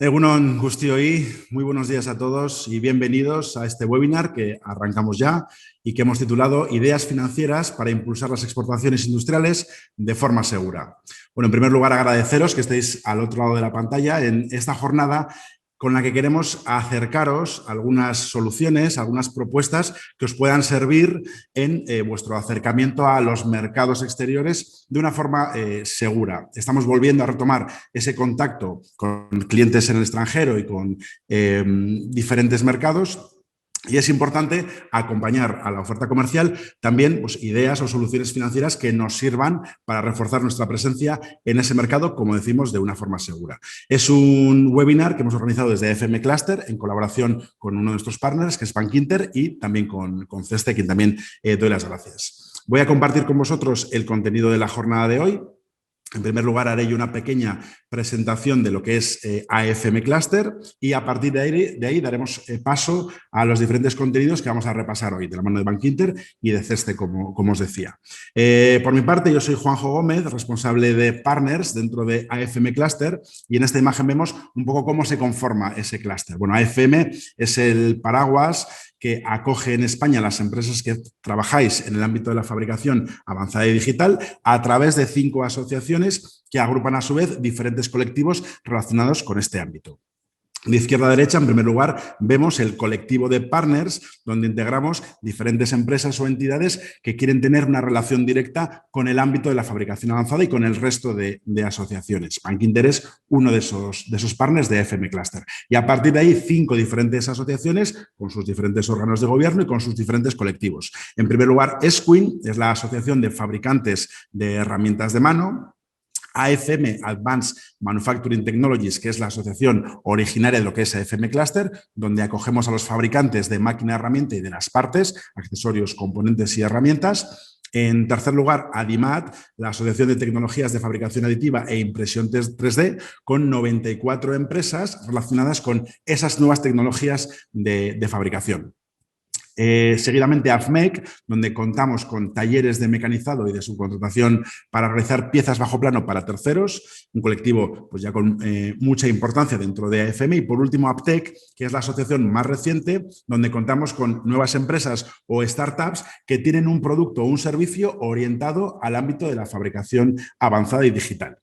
Egunon Guztioi, muy buenos días a todos y bienvenidos a este webinar que arrancamos ya y que hemos titulado Ideas financieras para impulsar las exportaciones industriales de forma segura. Bueno, en primer lugar, agradeceros que estéis al otro lado de la pantalla en esta jornada con la que queremos acercaros algunas soluciones, algunas propuestas que os puedan servir en vuestro acercamiento a los mercados exteriores de una forma segura. Estamos volviendo a retomar ese contacto con clientes en el extranjero y con diferentes mercados. Y es importante acompañar a la oferta comercial también ideas o soluciones financieras que nos sirvan para reforzar nuestra presencia en ese mercado, como decimos, de una forma segura. Es un webinar que hemos organizado desde FM Cluster en colaboración con uno de nuestros partners, que es Bankinter, y también con CESTE, a quien también doy las gracias. Voy a compartir con vosotros el contenido de la jornada de hoy. En primer lugar, haré yo una pequeña presentación de lo que es AFM Cluster y a partir de ahí daremos paso a los diferentes contenidos que vamos a repasar hoy, de la mano de Bankinter y de CESTE, como os decía. Por mi parte, yo soy Juanjo Gómez, responsable de Partners dentro de AFM Cluster, y en esta imagen vemos un poco cómo se conforma ese clúster. Bueno, AFM es el paraguas que acoge en España las empresas que trabajáis en el ámbito de la fabricación avanzada y digital a través de 5 asociaciones que agrupan a su vez diferentes colectivos relacionados con este ámbito. De izquierda a derecha, en primer lugar, vemos el colectivo de partners, donde integramos diferentes empresas o entidades que quieren tener una relación directa con el ámbito de la fabricación avanzada y con el resto de asociaciones. Bankinter es uno de esos partners de FM Cluster. Y a partir de ahí, 5 diferentes asociaciones con sus diferentes órganos de gobierno y con sus diferentes colectivos. En primer lugar, ESQUIN es la Asociación de Fabricantes de Herramientas de Mano. AFM, Advanced Manufacturing Technologies, que es la asociación originaria de lo que es AFM Cluster, donde acogemos a los fabricantes de máquina, herramienta y de las partes, accesorios, componentes y herramientas. En tercer lugar, ADIMAT, la Asociación de Tecnologías de Fabricación Aditiva e Impresión 3D, con 94 empresas relacionadas con esas nuevas tecnologías de fabricación. Seguidamente AFMEC, donde contamos con talleres de mecanizado y de subcontratación para realizar piezas bajo plano para terceros, un colectivo pues ya con mucha importancia dentro de AFM. Y por último APTEC, que es la asociación más reciente, donde contamos con nuevas empresas o startups que tienen un producto o un servicio orientado al ámbito de la fabricación avanzada y digital.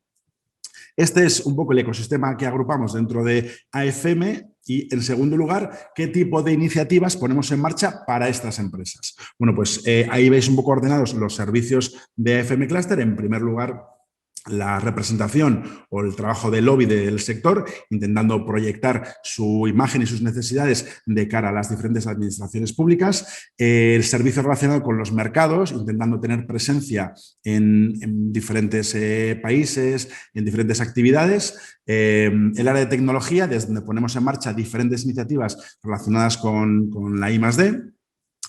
Este es un poco el ecosistema que agrupamos dentro de AFM y, en segundo lugar, qué tipo de iniciativas ponemos en marcha para estas empresas. Bueno, pues ahí veis un poco ordenados los servicios de AFM Cluster. En primer lugar, la representación o el trabajo de lobby del sector, intentando proyectar su imagen y sus necesidades de cara a las diferentes administraciones públicas. El servicio relacionado con los mercados, intentando tener presencia en diferentes países, en diferentes actividades. El área de tecnología, desde donde ponemos en marcha diferentes iniciativas relacionadas con la I+D.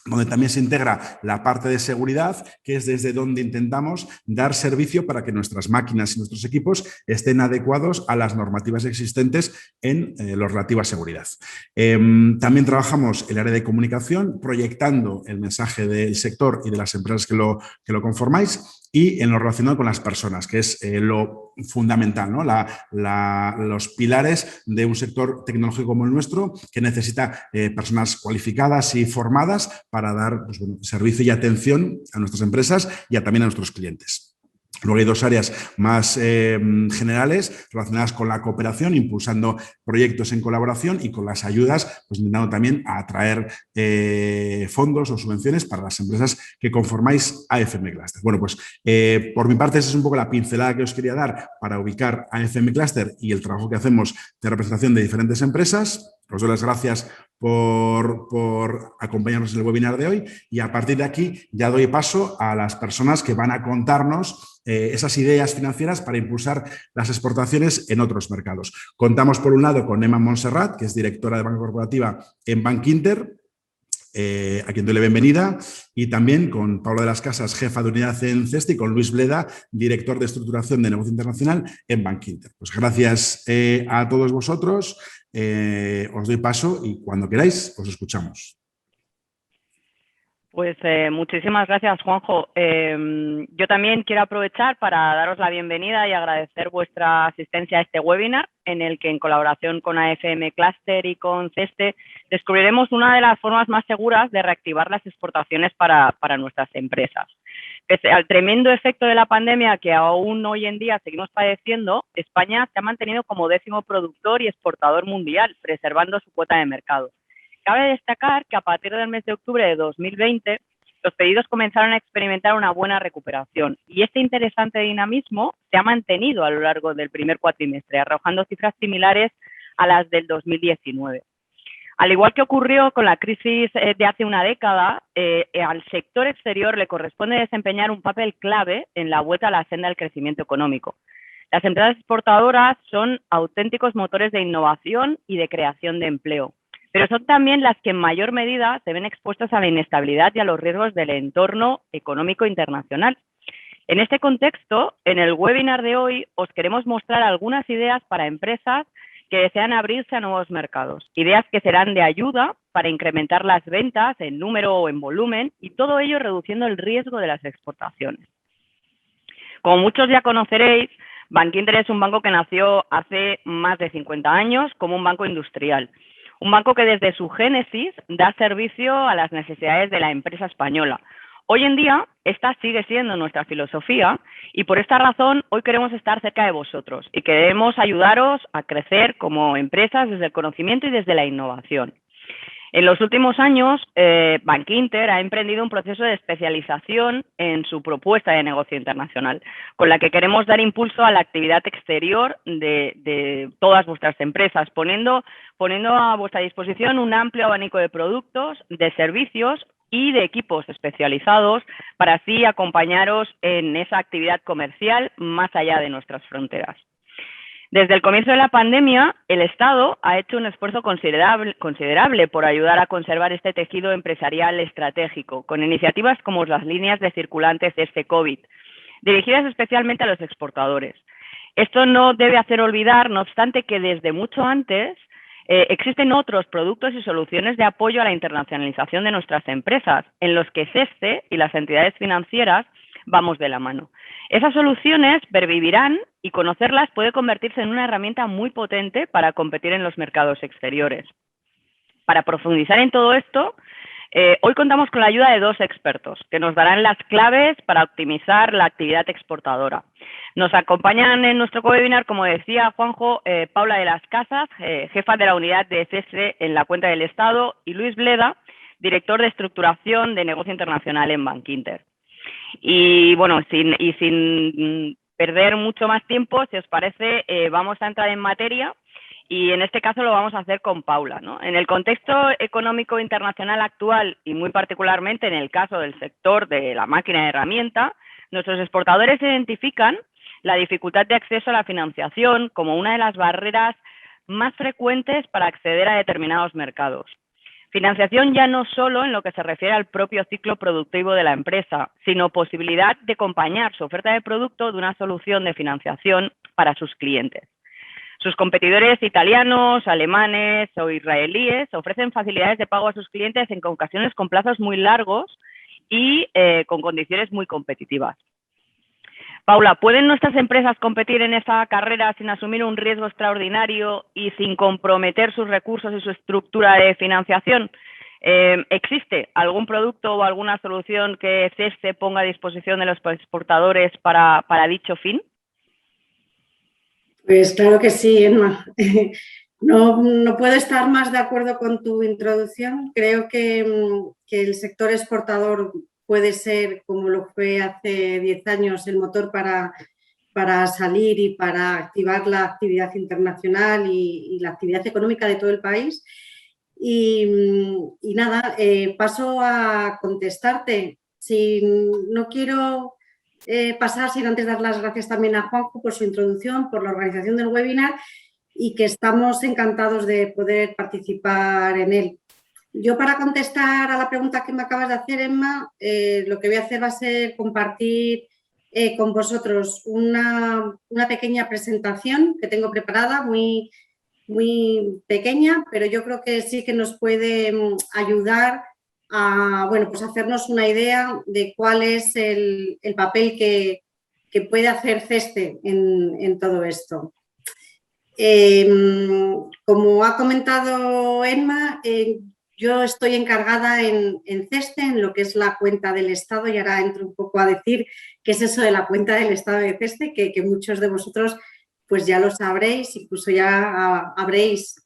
Donde también se integra la parte de seguridad, que es desde donde intentamos dar servicio para que nuestras máquinas y nuestros equipos estén adecuados a las normativas existentes en lo relativo a seguridad. También trabajamos el área de comunicación, proyectando el mensaje del sector y de las empresas que lo conformáis, y en lo relacionado con las personas, que es lo fundamental, ¿no? Los pilares de un sector tecnológico como el nuestro, que necesita personas cualificadas y formadas para dar servicio y atención a nuestras empresas y también a nuestros clientes. Luego hay 2 áreas más generales relacionadas con la cooperación, impulsando proyectos en colaboración, y con las ayudas, pues intentando también atraer fondos o subvenciones para las empresas que conformáis AFM Cluster. Bueno, pues por mi parte esa es un poco la pincelada que os quería dar para ubicar AFM Cluster y el trabajo que hacemos de representación de diferentes empresas. Os doy las gracias por acompañarnos en el webinar de hoy, y a partir de aquí ya doy paso a las personas que van a contarnos esas ideas financieras para impulsar las exportaciones en otros mercados. Contamos por un lado con Emma Montserrat, que es directora de banca corporativa en Bankinter, a quien doy la bienvenida, y también con Paula de las Casas, jefa de unidad en CESTE, y con Luis Bleda, director de estructuración de negocio internacional en Bankinter. Pues gracias a todos vosotros, os doy paso y cuando queráis os escuchamos. Pues muchísimas gracias, Juanjo. Yo también quiero aprovechar para daros la bienvenida y agradecer vuestra asistencia a este webinar, en el que en colaboración con AFM Cluster y con CESTE descubriremos una de las formas más seguras de reactivar las exportaciones para nuestras empresas. Pese al tremendo efecto de la pandemia que aún hoy en día seguimos padeciendo, España se ha mantenido como 10º productor y exportador mundial, preservando su cuota de mercado. Cabe destacar que a partir del mes de octubre de 2020, los pedidos comenzaron a experimentar una buena recuperación y este interesante dinamismo se ha mantenido a lo largo del primer cuatrimestre, arrojando cifras similares a las del 2019. Al igual que ocurrió con la crisis de hace una década, al sector exterior le corresponde desempeñar un papel clave en la vuelta a la senda del crecimiento económico. Las empresas exportadoras son auténticos motores de innovación y de creación de empleo, pero son también las que en mayor medida se ven expuestas a la inestabilidad y a los riesgos del entorno económico internacional. En este contexto, en el webinar de hoy os queremos mostrar algunas ideas para empresas que desean abrirse a nuevos mercados, ideas que serán de ayuda para incrementar las ventas en número o en volumen y todo ello reduciendo el riesgo de las exportaciones. Como muchos ya conoceréis, Bankinter es un banco que nació hace más de 50 años como un banco industrial. Un banco que desde su génesis da servicio a las necesidades de la empresa española. Hoy en día, esta sigue siendo nuestra filosofía y por esta razón hoy queremos estar cerca de vosotros y queremos ayudaros a crecer como empresas desde el conocimiento y desde la innovación. En los últimos años, Bankinter ha emprendido un proceso de especialización en su propuesta de negocio internacional, con la que queremos dar impulso a la actividad exterior de todas vuestras empresas, poniendo a vuestra disposición un amplio abanico de productos, de servicios y de equipos especializados para así acompañaros en esa actividad comercial más allá de nuestras fronteras. Desde el comienzo de la pandemia, el Estado ha hecho un esfuerzo considerable por ayudar a conservar este tejido empresarial estratégico, con iniciativas como las líneas de circulantes de este COVID, dirigidas especialmente a los exportadores. Esto no debe hacer olvidar, no obstante, que desde mucho antes existen otros productos y soluciones de apoyo a la internacionalización de nuestras empresas, en los que CESTE y las entidades financieras vamos de la mano. Esas soluciones pervivirán y conocerlas puede convertirse en una herramienta muy potente para competir en los mercados exteriores. Para profundizar en todo esto, hoy contamos con la ayuda de dos expertos que nos darán las claves para optimizar la actividad exportadora. Nos acompañan en nuestro webinar, como decía Juanjo, Paula de las Casas, jefa de la unidad de CESE en la cuenta del Estado, y Luis Bleda, director de estructuración de negocio internacional en Bankinter. Y bueno, sin perder mucho más tiempo, si os parece, vamos a entrar en materia y en este caso lo vamos a hacer con Paula, ¿no? En el contexto económico internacional actual y muy particularmente en el caso del sector de la máquina de herramienta, nuestros exportadores identifican la dificultad de acceso a la financiación como una de las barreras más frecuentes para acceder a determinados mercados. Financiación ya no solo en lo que se refiere al propio ciclo productivo de la empresa, sino posibilidad de acompañar su oferta de producto de una solución de financiación para sus clientes. Sus competidores italianos, alemanes o israelíes ofrecen facilidades de pago a sus clientes en ocasiones con plazos muy largos y con condiciones muy competitivas. Paula, ¿pueden nuestras empresas competir en esa carrera sin asumir un riesgo extraordinario y sin comprometer sus recursos y su estructura de financiación? ¿Existe algún producto o alguna solución que CESTE ponga a disposición de los exportadores para dicho fin? Pues claro que sí, Emma. No puedo estar más de acuerdo con tu introducción. Creo que el sector exportador puede ser, como lo fue hace 10 años, el motor para salir y para activar la actividad internacional y la actividad económica de todo el país. Y nada, paso a contestarte. Si no quiero pasar sin antes dar las gracias también a Juanjo por su introducción, por la organización del webinar y que estamos encantados de poder participar en él. Yo, para contestar a la pregunta que me acabas de hacer, Emma, lo que voy a hacer va a ser compartir con vosotros una pequeña presentación que tengo preparada, muy pequeña, pero yo creo que sí que nos puede ayudar bueno, pues hacernos una idea de cuál es el papel que puede hacer CESTE en todo esto. Como ha comentado Emma, yo estoy encargada en CESTE, en lo que es la cuenta del Estado, y ahora entro un poco a decir qué es eso de la cuenta del Estado de CESTE, que muchos de vosotros pues ya lo sabréis, incluso ya habréis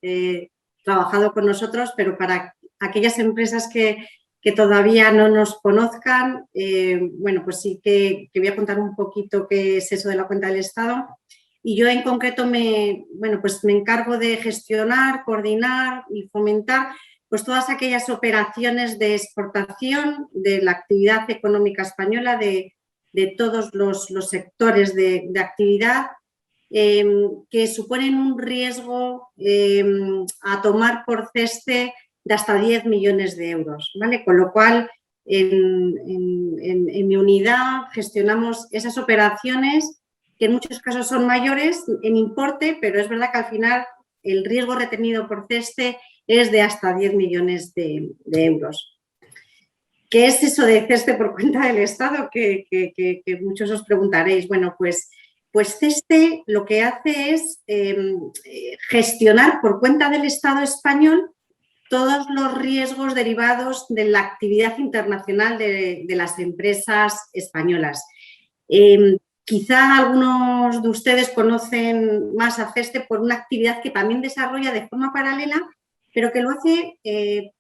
trabajado con nosotros, pero para aquellas empresas que todavía no nos conozcan, bueno, pues sí que voy a contar un poquito qué es eso de la cuenta del Estado. Y yo en concreto bueno, pues me encargo de gestionar, coordinar y fomentar pues todas aquellas operaciones de exportación de la actividad económica española, de todos los sectores de actividad que suponen un riesgo a tomar por CESTE de hasta 10 millones de euros, ¿vale? Con lo cual, en mi unidad gestionamos esas operaciones que en muchos casos son mayores en importe, pero es verdad que al final el riesgo retenido por CESTE es de hasta 10 millones de euros. ¿Qué es eso de CESTE por cuenta del Estado? Que muchos os preguntaréis. Bueno, pues CESTE lo que hace es gestionar por cuenta del Estado español todos los riesgos derivados de la actividad internacional de las empresas españolas. Quizá algunos de ustedes conocen más a CESTE por una actividad que también desarrolla de forma paralela, pero que lo hace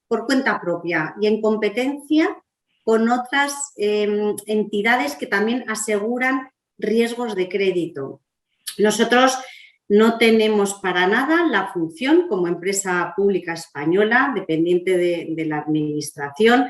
por cuenta propia y en competencia con otras entidades que también aseguran riesgos de crédito. Nosotros no tenemos para nada la función como empresa pública española, dependiente de la administración,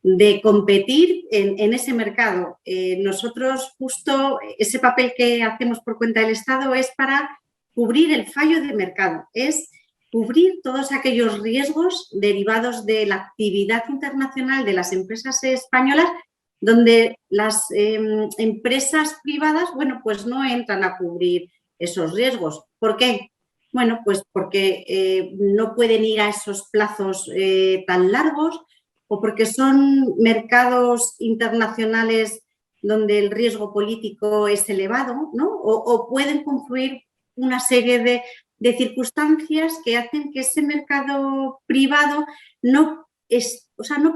de competir en ese mercado. Nosotros justo ese papel que hacemos por cuenta del Estado es para cubrir el fallo de mercado, es cubrir todos aquellos riesgos derivados de la actividad internacional de las empresas españolas donde las empresas privadas, bueno, pues no entran a cubrir esos riesgos. ¿Por qué? Bueno, pues porque no pueden ir a esos plazos tan largos o porque son mercados internacionales donde el riesgo político es elevado, ¿no? O pueden confluir una serie de circunstancias que hacen que ese mercado privado no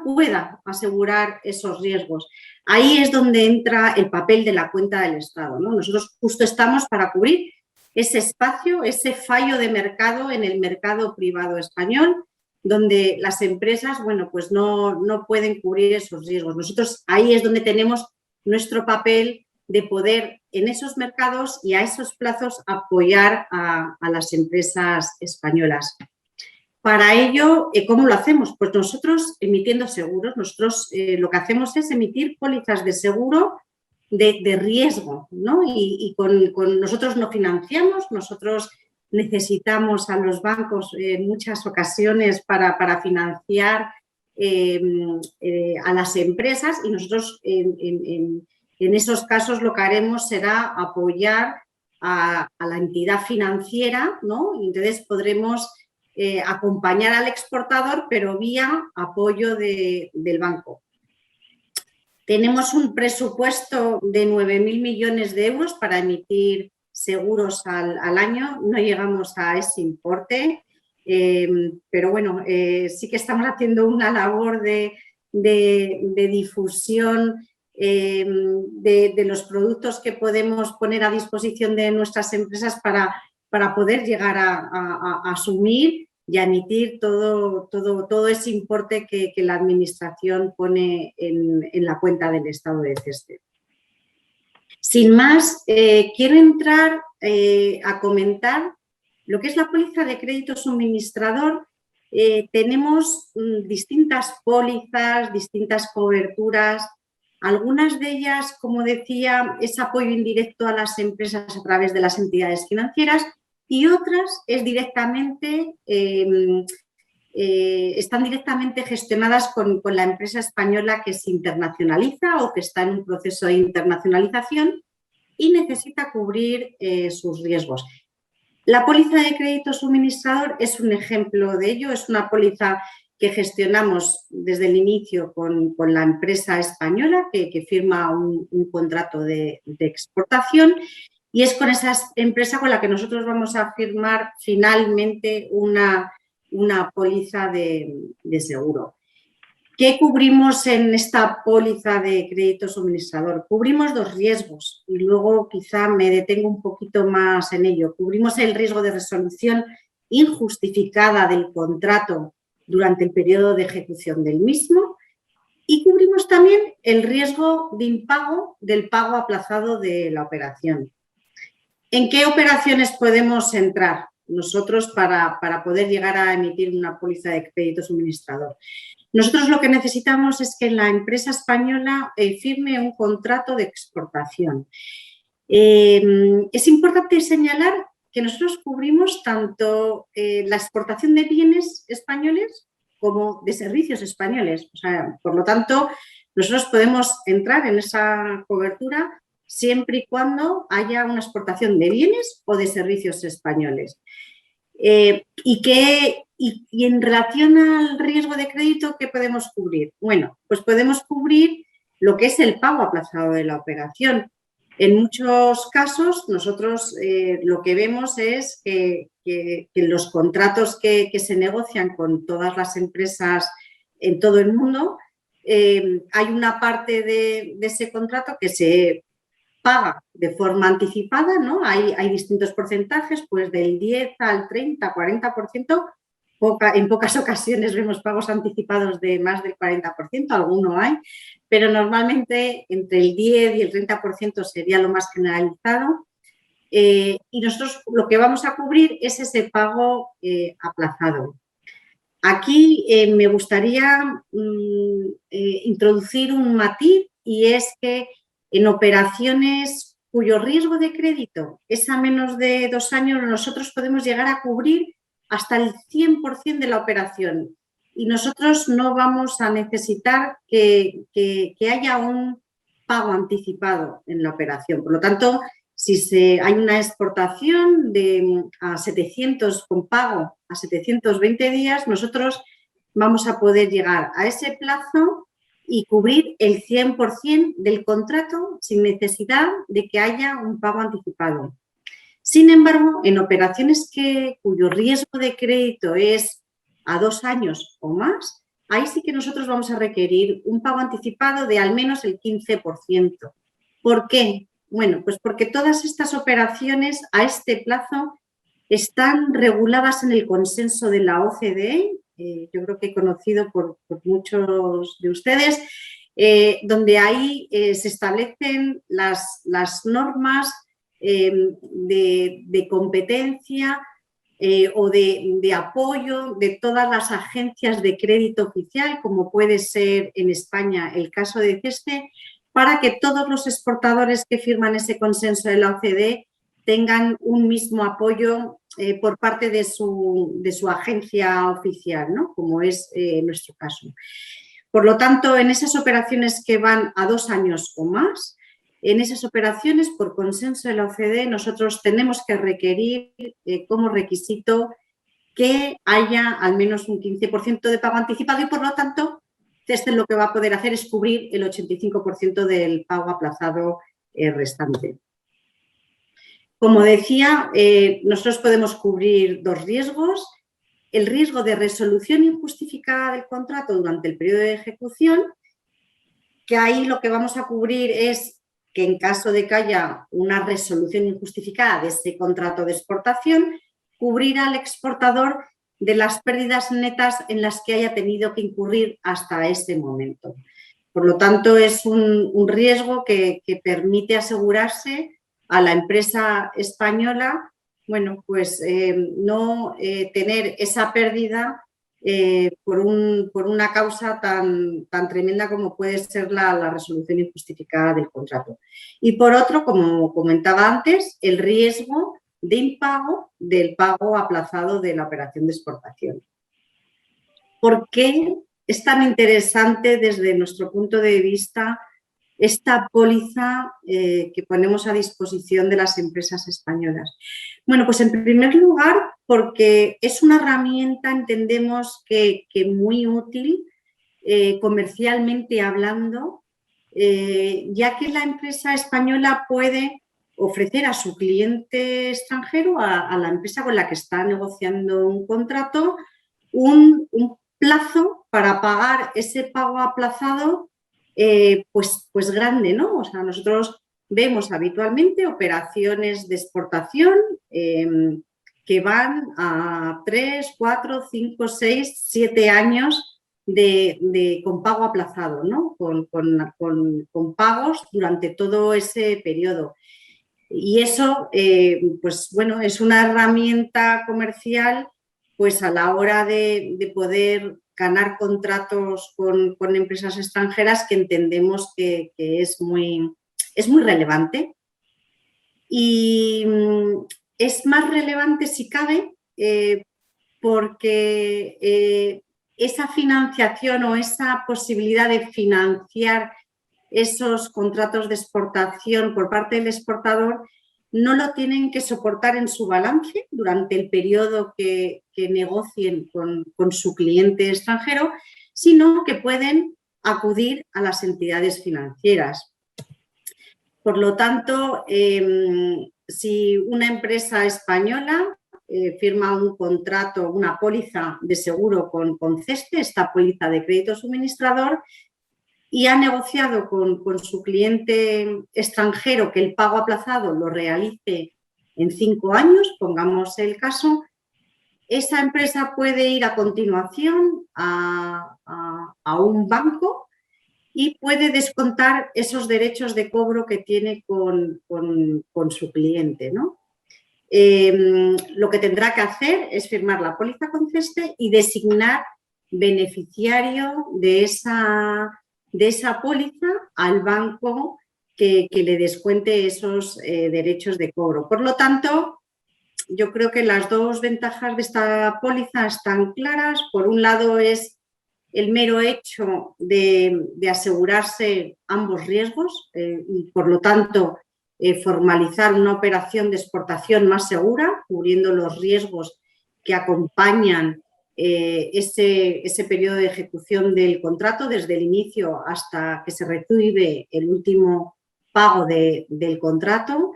pueda asegurar esos riesgos. Ahí es donde entra el papel de la cuenta del Estado, ¿no? Nosotros justo estamos para cubrir ese espacio, ese fallo de mercado en el mercado privado español, donde las empresas, bueno, pues no pueden cubrir esos riesgos. Nosotros ahí es donde tenemos nuestro papel de poder en esos mercados y a esos plazos apoyar a las empresas españolas. Para ello, ¿cómo lo hacemos? Pues nosotros emitiendo seguros, nosotros lo que hacemos es emitir pólizas de seguro de riesgo, ¿no? Y con nosotros no financiamos, nosotros necesitamos a los bancos en muchas ocasiones para financiar a las empresas y nosotros en esos casos lo que haremos será apoyar a la entidad financiera, ¿no? Y entonces podremos acompañar al exportador, pero vía apoyo del banco. Tenemos un presupuesto de 9.000 millones de euros para emitir seguros al año. No llegamos a ese importe, pero bueno, sí que estamos haciendo una labor de difusión de los productos que podemos poner a disposición de nuestras empresas para poder llegar a asumir y a emitir todo ese importe que la Administración pone en la cuenta del Estado de CESTE. Sin más, quiero entrar a comentar lo que es la póliza de crédito suministrador. Tenemos distintas pólizas, distintas coberturas. Algunas de ellas, como decía, es apoyo indirecto a las empresas a través de las entidades financieras y otras es directamente, están directamente gestionadas con la empresa española que se internacionaliza o que está en un proceso de internacionalización y necesita cubrir sus riesgos. La póliza de crédito suministrador es un ejemplo de ello, es una póliza que gestionamos desde el inicio con la empresa española que firma un contrato de exportación, y es con esa empresa con la que nosotros vamos a firmar finalmente una póliza de seguro. ¿Qué cubrimos en esta póliza de crédito suministrador? Cubrimos dos riesgos y luego quizá me detengo un poquito más en ello. Cubrimos el riesgo de resolución injustificada del contrato durante el periodo de ejecución del mismo y cubrimos también el riesgo de impago del pago aplazado de la operación. ¿En qué operaciones podemos entrar nosotros para poder llegar a emitir una póliza de crédito suministrador? Nosotros lo que necesitamos es que la empresa española firme un contrato de exportación. Es importante señalar que nosotros cubrimos tanto la exportación de bienes españoles como de servicios españoles. O sea, por lo tanto, nosotros podemos entrar en esa cobertura siempre y cuando haya una exportación de bienes o de servicios españoles. Y en relación al riesgo de crédito, ¿qué podemos cubrir? Bueno, pues podemos cubrir lo que es el pago aplazado de la operación. En muchos casos, nosotros lo que vemos es que los contratos que se negocian con todas las empresas en todo el mundo, hay una parte de ese contrato que se paga de forma anticipada, ¿no? Hay distintos porcentajes, pues del 10 al 30, 40%. En pocas ocasiones vemos pagos anticipados de más del 40%, alguno hay, pero normalmente entre el 10 y el 30% sería lo más generalizado. Y nosotros lo que vamos a cubrir es ese pago aplazado. Aquí me gustaría introducir un matiz, y es que en operaciones cuyo riesgo de crédito es a menos de 2 años, nosotros podemos llegar a cubrir hasta el 100% de la operación y nosotros no vamos a necesitar que haya un pago anticipado en la operación. Por lo tanto, si hay una exportación a 700 con pago a 720 días, nosotros vamos a poder llegar a ese plazo y cubrir el 100% del contrato sin necesidad de que haya un pago anticipado. Sin embargo, en operaciones cuyo riesgo de crédito es a 2 años o más, ahí sí que nosotros vamos a requerir un pago anticipado de al menos el 15%. ¿Por qué? Bueno, pues porque todas estas operaciones a este plazo están reguladas en el consenso de la OCDE, yo creo que conocido por muchos de ustedes, donde ahí se establecen las normas de competencia o de apoyo de todas las agencias de crédito oficial, como puede ser en España el caso de CESCE, para que todos los exportadores que firman ese consenso de la OCDE tengan un mismo apoyo por parte de su agencia oficial, ¿no? Como es nuestro caso. Por lo tanto, en esas operaciones que van a 2 años o más, en esas operaciones, por consenso de la OCDE, nosotros tenemos que requerir como requisito que haya al menos un 15% de pago anticipado y, por lo tanto, CESCE lo que va a poder hacer es cubrir el 85% del pago aplazado restante. Como decía, nosotros podemos cubrir 2 riesgos. El riesgo de resolución injustificada del contrato durante el periodo de ejecución, que ahí lo que vamos a cubrir es que en caso de que haya una resolución injustificada de ese contrato de exportación, cubrir al exportador de las pérdidas netas en las que haya tenido que incurrir hasta ese momento. Por lo tanto, es un riesgo que permite asegurarse a la empresa española, bueno, pues no tener esa pérdida por una causa tan tremenda como puede ser la resolución injustificada del contrato. Y por otro, como comentaba antes, el riesgo de impago del pago aplazado de la operación de exportación. ¿Por qué es tan interesante desde nuestro punto de vista esta póliza que ponemos a disposición de las empresas españolas? Bueno, pues en primer lugar, porque es una herramienta, entendemos que muy útil comercialmente hablando, ya que la empresa española puede ofrecer a su cliente extranjero, a la empresa con la que está negociando un contrato, un plazo para pagar ese pago aplazado pues grande, ¿no? O sea, nosotros vemos habitualmente operaciones de exportación que van a 3, 4, 5, 6, 7 años con pago aplazado, ¿no? Con pagos durante todo ese periodo. Y eso, pues bueno, es una herramienta comercial pues a la hora de poder ganar contratos con empresas extranjeras que entendemos que es muy relevante. Y es más relevante si cabe porque esa financiación o esa posibilidad de financiar esos contratos de exportación por parte del exportador no lo tienen que soportar en su balance durante el periodo que negocien con su cliente extranjero, sino que pueden acudir a las entidades financieras. Por lo tanto, si una empresa española firma un contrato, una póliza de seguro con CESTE, esta póliza de crédito suministrador, y ha negociado con su cliente extranjero que el pago aplazado lo realice en 5 años, pongamos el caso, esa empresa puede ir a continuación a un banco y puede descontar esos derechos de cobro que tiene con su cliente, ¿no? Lo que tendrá que hacer es firmar la póliza con CESTE y designar beneficiario de esa póliza al banco que le descuente esos derechos de cobro. Por lo tanto, yo creo que las dos ventajas de esta póliza están claras. Por un lado es el mero hecho de asegurarse ambos riesgos y, por lo tanto, formalizar una operación de exportación más segura, cubriendo los riesgos que acompañan ese periodo de ejecución del contrato, desde el inicio hasta que se recibe el último pago del contrato,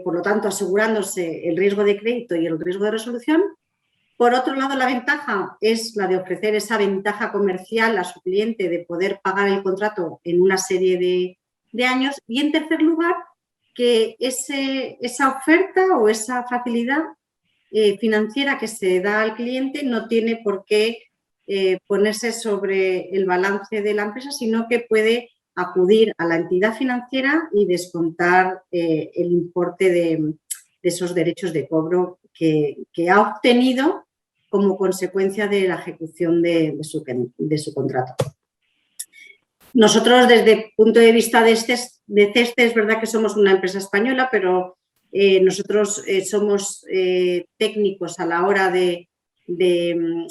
por lo tanto asegurándose el riesgo de crédito y el riesgo de resolución. Por otro lado, la ventaja es la de ofrecer esa ventaja comercial a su cliente de poder pagar el contrato en una serie de años. Y en tercer lugar, que esa oferta o esa facilidad financiera que se da al cliente no tiene por qué ponerse sobre el balance de la empresa, sino que puede acudir a la entidad financiera y descontar el importe de esos derechos de cobro que ha obtenido como consecuencia de la ejecución de su contrato. Nosotros, desde el punto de vista de CESTE, es verdad que somos una empresa española, pero nosotros somos técnicos a la hora de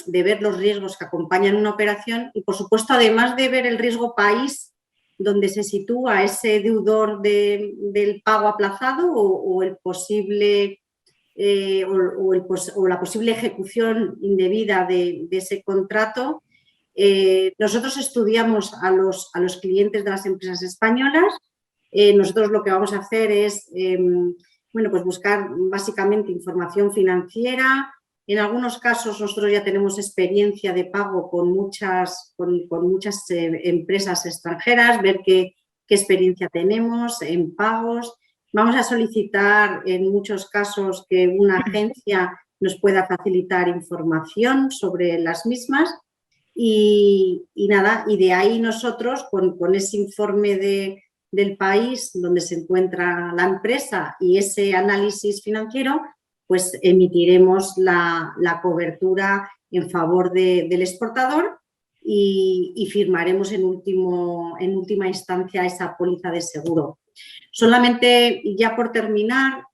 ver los riesgos que acompañan una operación y, por supuesto, además de ver el riesgo país donde se sitúa ese deudor del pago aplazado o el posible o la posible ejecución indebida de ese contrato, nosotros estudiamos a los clientes de las empresas españolas. Nosotros lo que vamos a hacer es pues buscar básicamente información financiera. En algunos casos nosotros ya tenemos experiencia de pago con muchas empresas extranjeras, ver qué experiencia tenemos en pagos. Vamos a solicitar en muchos casos que una agencia nos pueda facilitar información sobre las mismas y de ahí nosotros con ese informe del país donde se encuentra la empresa y ese análisis financiero, pues emitiremos la cobertura en favor del exportador y firmaremos en última instancia esa póliza de seguro. Solamente, ya por terminar,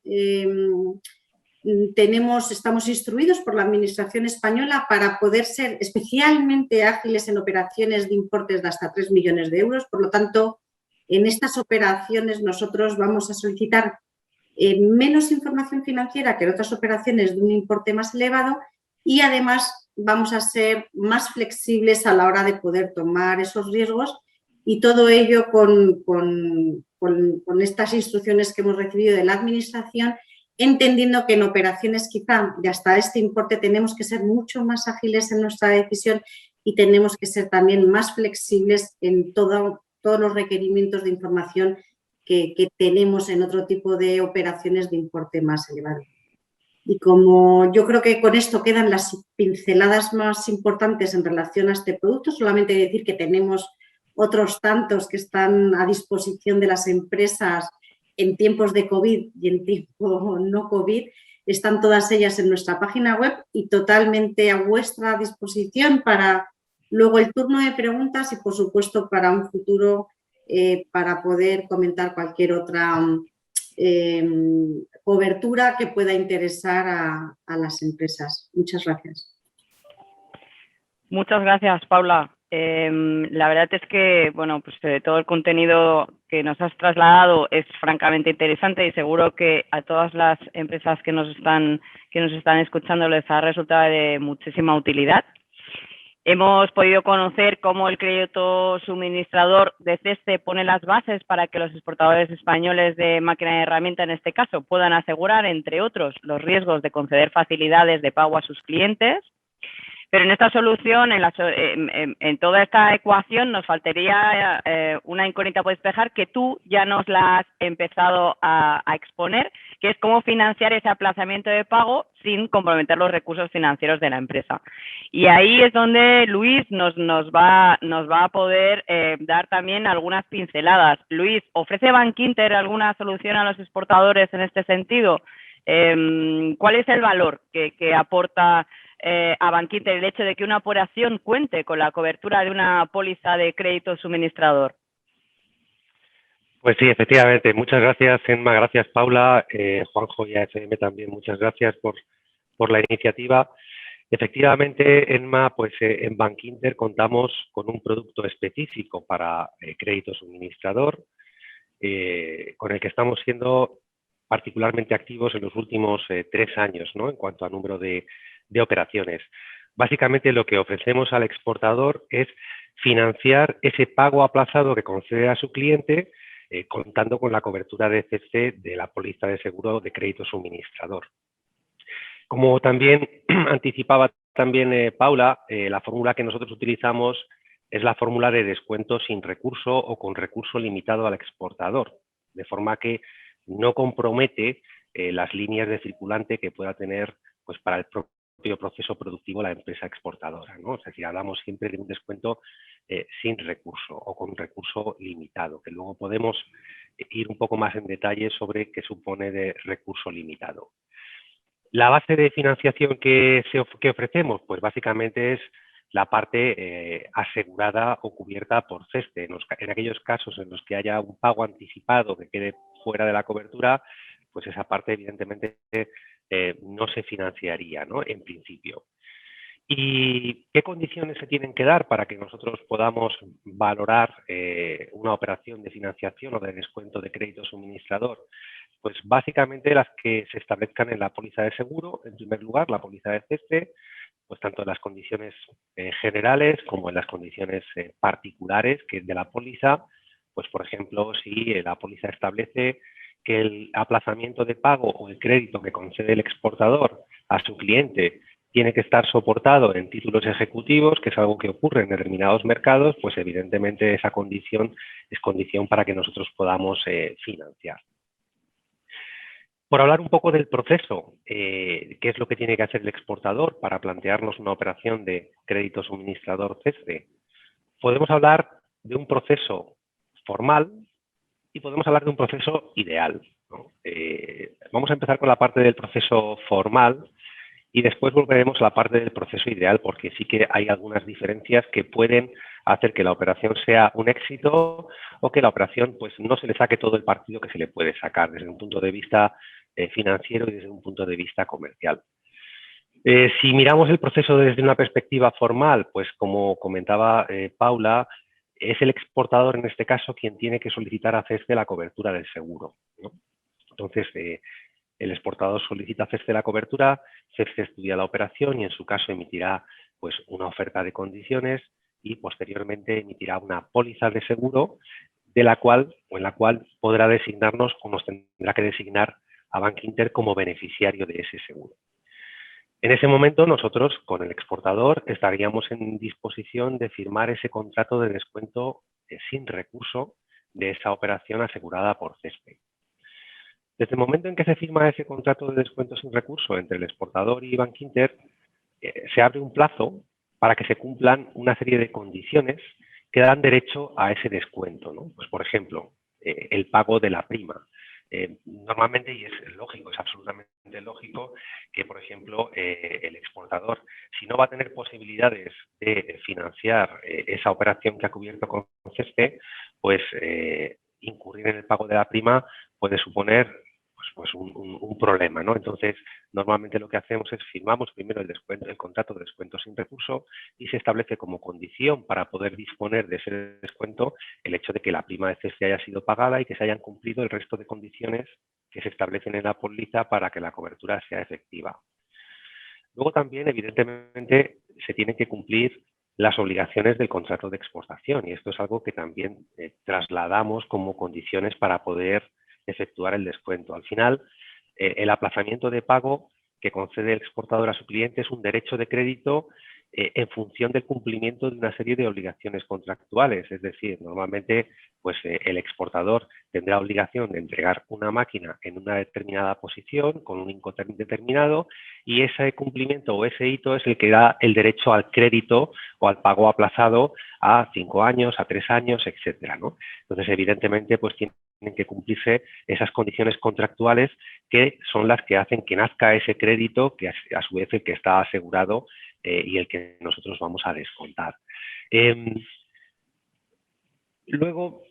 estamos instruidos por la Administración española para poder ser especialmente ágiles en operaciones de importes de hasta 3 millones de euros. Por lo tanto, en estas operaciones nosotros vamos a solicitar menos información financiera que en otras operaciones de un importe más elevado y además vamos a ser más flexibles a la hora de poder tomar esos riesgos y todo ello con estas instrucciones que hemos recibido de la Administración, entendiendo que en operaciones quizá de hasta este importe tenemos que ser mucho más ágiles en nuestra decisión y tenemos que ser también más flexibles en todos los requerimientos de información que tenemos en otro tipo de operaciones de importe más elevado. Y como yo creo que con esto quedan las pinceladas más importantes en relación a este producto, solamente decir que tenemos otros tantos que están a disposición de las empresas en tiempos de COVID y en tiempo no COVID, están todas ellas en nuestra página web y totalmente a vuestra disposición para luego el turno de preguntas y, por supuesto, para un futuro para poder comentar cualquier otra cobertura que pueda interesar a las empresas. Muchas gracias. Muchas gracias, Paula. La verdad es que, bueno, pues todo el contenido que nos has trasladado es francamente interesante y seguro que a todas las empresas que nos están escuchando les ha resultado de muchísima utilidad. Hemos podido conocer cómo el crédito suministrador de CESCE pone las bases para que los exportadores españoles de máquina y herramienta, en este caso, puedan asegurar, entre otros, los riesgos de conceder facilidades de pago a sus clientes. Pero en esta solución, en toda esta ecuación, nos faltaría una incógnita por despejar que tú ya nos la has empezado a exponer, que es cómo financiar ese aplazamiento de pago sin comprometer los recursos financieros de la empresa. Y ahí es donde Luis nos va a poder dar también algunas pinceladas. Luis, ¿ofrece Bankinter alguna solución a los exportadores en este sentido? ¿Cuál es el valor que aporta a Bankinter el hecho de que una operación cuente con la cobertura de una póliza de crédito suministrador? Pues sí, efectivamente. Muchas gracias, Emma. Gracias, Paula. Juanjo y AFM también, muchas gracias por la iniciativa. Efectivamente, Emma, pues en Bankinter contamos con un producto específico para crédito suministrador, con el que estamos siendo particularmente activos en los últimos 3 años, ¿no? En cuanto a número de operaciones. Básicamente lo que ofrecemos al exportador es financiar ese pago aplazado que concede a su cliente contando con la cobertura de CESCE de la póliza de seguro de crédito suministrador. Como también anticipaba también Paula, la fórmula que nosotros utilizamos es la fórmula de descuento sin recurso o con recurso limitado al exportador, de forma que no compromete las líneas de circulante que pueda tener pues, para el propio proceso productivo la empresa exportadora, ¿no? Es decir, hablamos siempre de un descuento sin recurso o con recurso limitado, que luego podemos ir un poco más en detalle sobre qué supone de recurso limitado. La base de financiación que ofrecemos, pues básicamente es la parte asegurada o cubierta por CESCE. En aquellos casos en los que haya un pago anticipado que quede fuera de la cobertura, pues esa parte evidentemente no se financiaría, ¿no? En principio. ¿Y qué condiciones se tienen que dar para que nosotros podamos valorar una operación de financiación o de descuento de crédito suministrador? Pues básicamente las que se establezcan en la póliza de seguro, en primer lugar, la póliza de CESCE, pues tanto en las condiciones generales como en las condiciones particulares que de la póliza, pues por ejemplo, si la póliza establece que el aplazamiento de pago o el crédito que concede el exportador a su cliente tiene que estar soportado en títulos ejecutivos, que es algo que ocurre en determinados mercados, pues evidentemente esa condición es condición para que nosotros podamos financiar. Por hablar un poco del proceso, qué es lo que tiene que hacer el exportador para plantearnos una operación de crédito suministrador CESCE, podemos hablar de un proceso formal y podemos hablar de un proceso ideal, ¿no? Vamos a empezar con la parte del proceso formal y después volveremos a la parte del proceso ideal, porque sí que hay algunas diferencias que pueden hacer que la operación sea un éxito o que la operación pues, no se le saque todo el partido que se le puede sacar desde un punto de vista financiero y desde un punto de vista comercial. Si miramos el proceso desde una perspectiva formal, pues como comentaba Paula, es el exportador en este caso quien tiene que solicitar a CESCE la cobertura del seguro, ¿no? Entonces, el exportador solicita a CESCE la cobertura, CESCE estudia la operación y en su caso emitirá pues, una oferta de condiciones y posteriormente emitirá una póliza de seguro en la cual podrá designarnos o nos tendrá que designar a Bankinter como beneficiario de ese seguro. En ese momento nosotros con el exportador estaríamos en disposición de firmar ese contrato de descuento sin recurso de esa operación asegurada por CESPE. Desde el momento en que se firma ese contrato de descuento sin recurso entre el exportador y Bankinter, se abre un plazo para que se cumplan una serie de condiciones que dan derecho a ese descuento, ¿no? Pues, por ejemplo, el pago de la prima. Normalmente, y es lógico, es absolutamente lógico que, por ejemplo, el exportador, si no va a tener posibilidades de financiar esa operación que ha cubierto con CESPE, pues incurrir en el pago de la prima puede suponer pues un problema, ¿no? Entonces, normalmente lo que hacemos es firmamos primero el contrato de descuento sin recurso y se establece como condición para poder disponer de ese descuento el hecho de que la prima de CESPE haya sido pagada y que se hayan cumplido el resto de condiciones que se establecen en la póliza para que la cobertura sea efectiva. Luego también, evidentemente, se tienen que cumplir las obligaciones del contrato de exportación y esto es algo que también trasladamos como condiciones para poder efectuar el descuento. Al final, el aplazamiento de pago que concede el exportador a su cliente es un derecho de crédito en función del cumplimiento de una serie de obligaciones contractuales. Es decir, normalmente pues, el exportador tendrá obligación de entregar una máquina en una determinada posición con un Incoterm determinado y ese cumplimiento o ese hito es el que da el derecho al crédito o al pago aplazado a 5 años, a 3 años, etcétera, ¿no? Entonces, evidentemente, pues tienen que cumplirse esas condiciones contractuales que son las que hacen que nazca ese crédito, que a su vez el que está asegurado y el que nosotros vamos a descontar. Luego,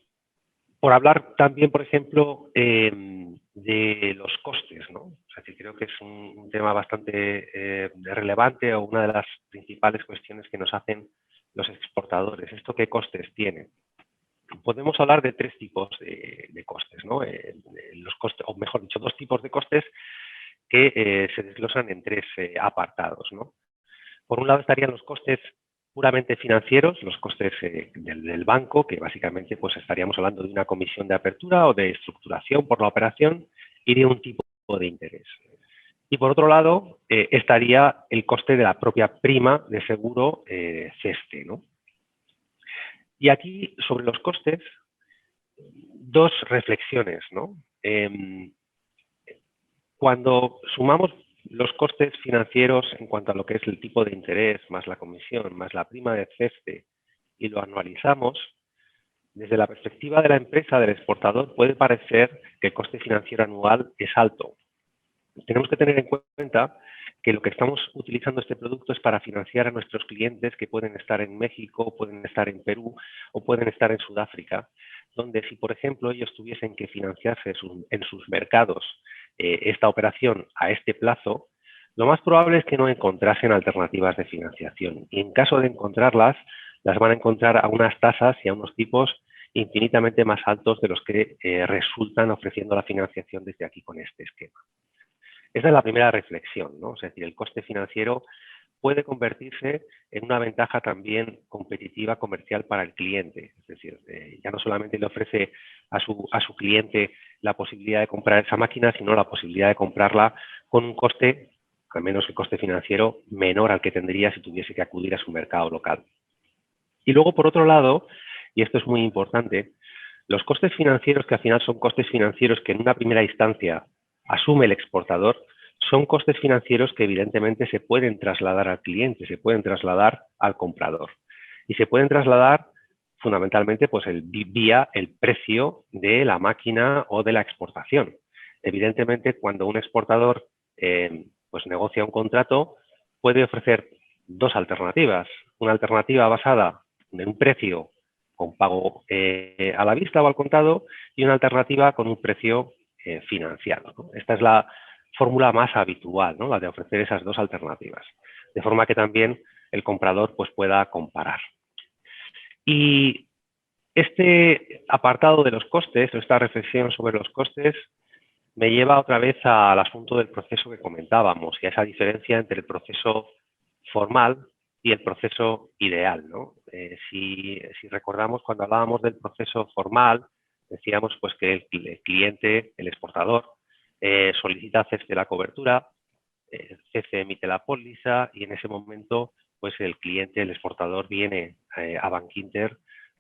por hablar también, por ejemplo, de los costes, ¿no? O sea, que creo que es un tema bastante relevante o una de las principales cuestiones que nos hacen los exportadores. ¿Esto qué costes tiene? Podemos hablar de 3 tipos de costes, ¿no? Los costes, o mejor dicho, 2 tipos de costes que se desglosan en 3 apartados, ¿no? Por un lado estarían los costes puramente financieros, los costes del banco, que básicamente pues, estaríamos hablando de una comisión de apertura o de estructuración por la operación y de un tipo de interés. Y por otro lado estaría el coste de la propia prima de seguro CESPE, ¿no? Y aquí, sobre los costes, 2 reflexiones, ¿no? Cuando sumamos los costes financieros en cuanto a lo que es el tipo de interés, más la comisión, más la prima de CESPE, y lo anualizamos, desde la perspectiva de la empresa, del exportador, puede parecer que el coste financiero anual es alto. Tenemos que tener en cuenta que lo que estamos utilizando este producto es para financiar a nuestros clientes que pueden estar en México, pueden estar en Perú o pueden estar en Sudáfrica, donde si, por ejemplo, ellos tuviesen que financiarse en sus mercados esta operación a este plazo, lo más probable es que no encontrasen alternativas de financiación. Y en caso de encontrarlas, las van a encontrar a unas tasas y a unos tipos infinitamente más altos de los que resultan ofreciendo la financiación desde aquí con este esquema. Esa es la primera reflexión, ¿no? Es decir, el coste financiero puede convertirse en una ventaja también competitiva comercial para el cliente. Es decir, ya no solamente le ofrece a su cliente la posibilidad de comprar esa máquina, sino la posibilidad de comprarla con un coste, al menos el coste financiero, menor al que tendría si tuviese que acudir a su mercado local. Y luego, por otro lado, y esto es muy importante, los costes financieros, que al final son costes financieros que en una primera instancia asume el exportador, son costes financieros que evidentemente se pueden trasladar al cliente, se pueden trasladar al comprador. Y se pueden trasladar fundamentalmente pues, vía el precio de la máquina o de la exportación. Evidentemente, cuando un exportador pues, negocia un contrato, puede ofrecer 2 alternativas. Una alternativa basada en un precio con pago a la vista o al contado y una alternativa con un precio financiado, ¿no? Esta es la fórmula más habitual, ¿no? La de ofrecer esas 2 alternativas, de forma que también el comprador pues, pueda comparar. Y Este apartado de los costes, o esta reflexión sobre los costes, me lleva otra vez al asunto del proceso que comentábamos y a esa diferencia entre el proceso formal y el proceso ideal, ¿no? Si recordamos, cuando hablábamos del proceso formal, decíamos pues que el cliente, el exportador, solicita CESCE la cobertura, CESCE emite la póliza y en ese momento pues el cliente, el exportador, viene a Bankinter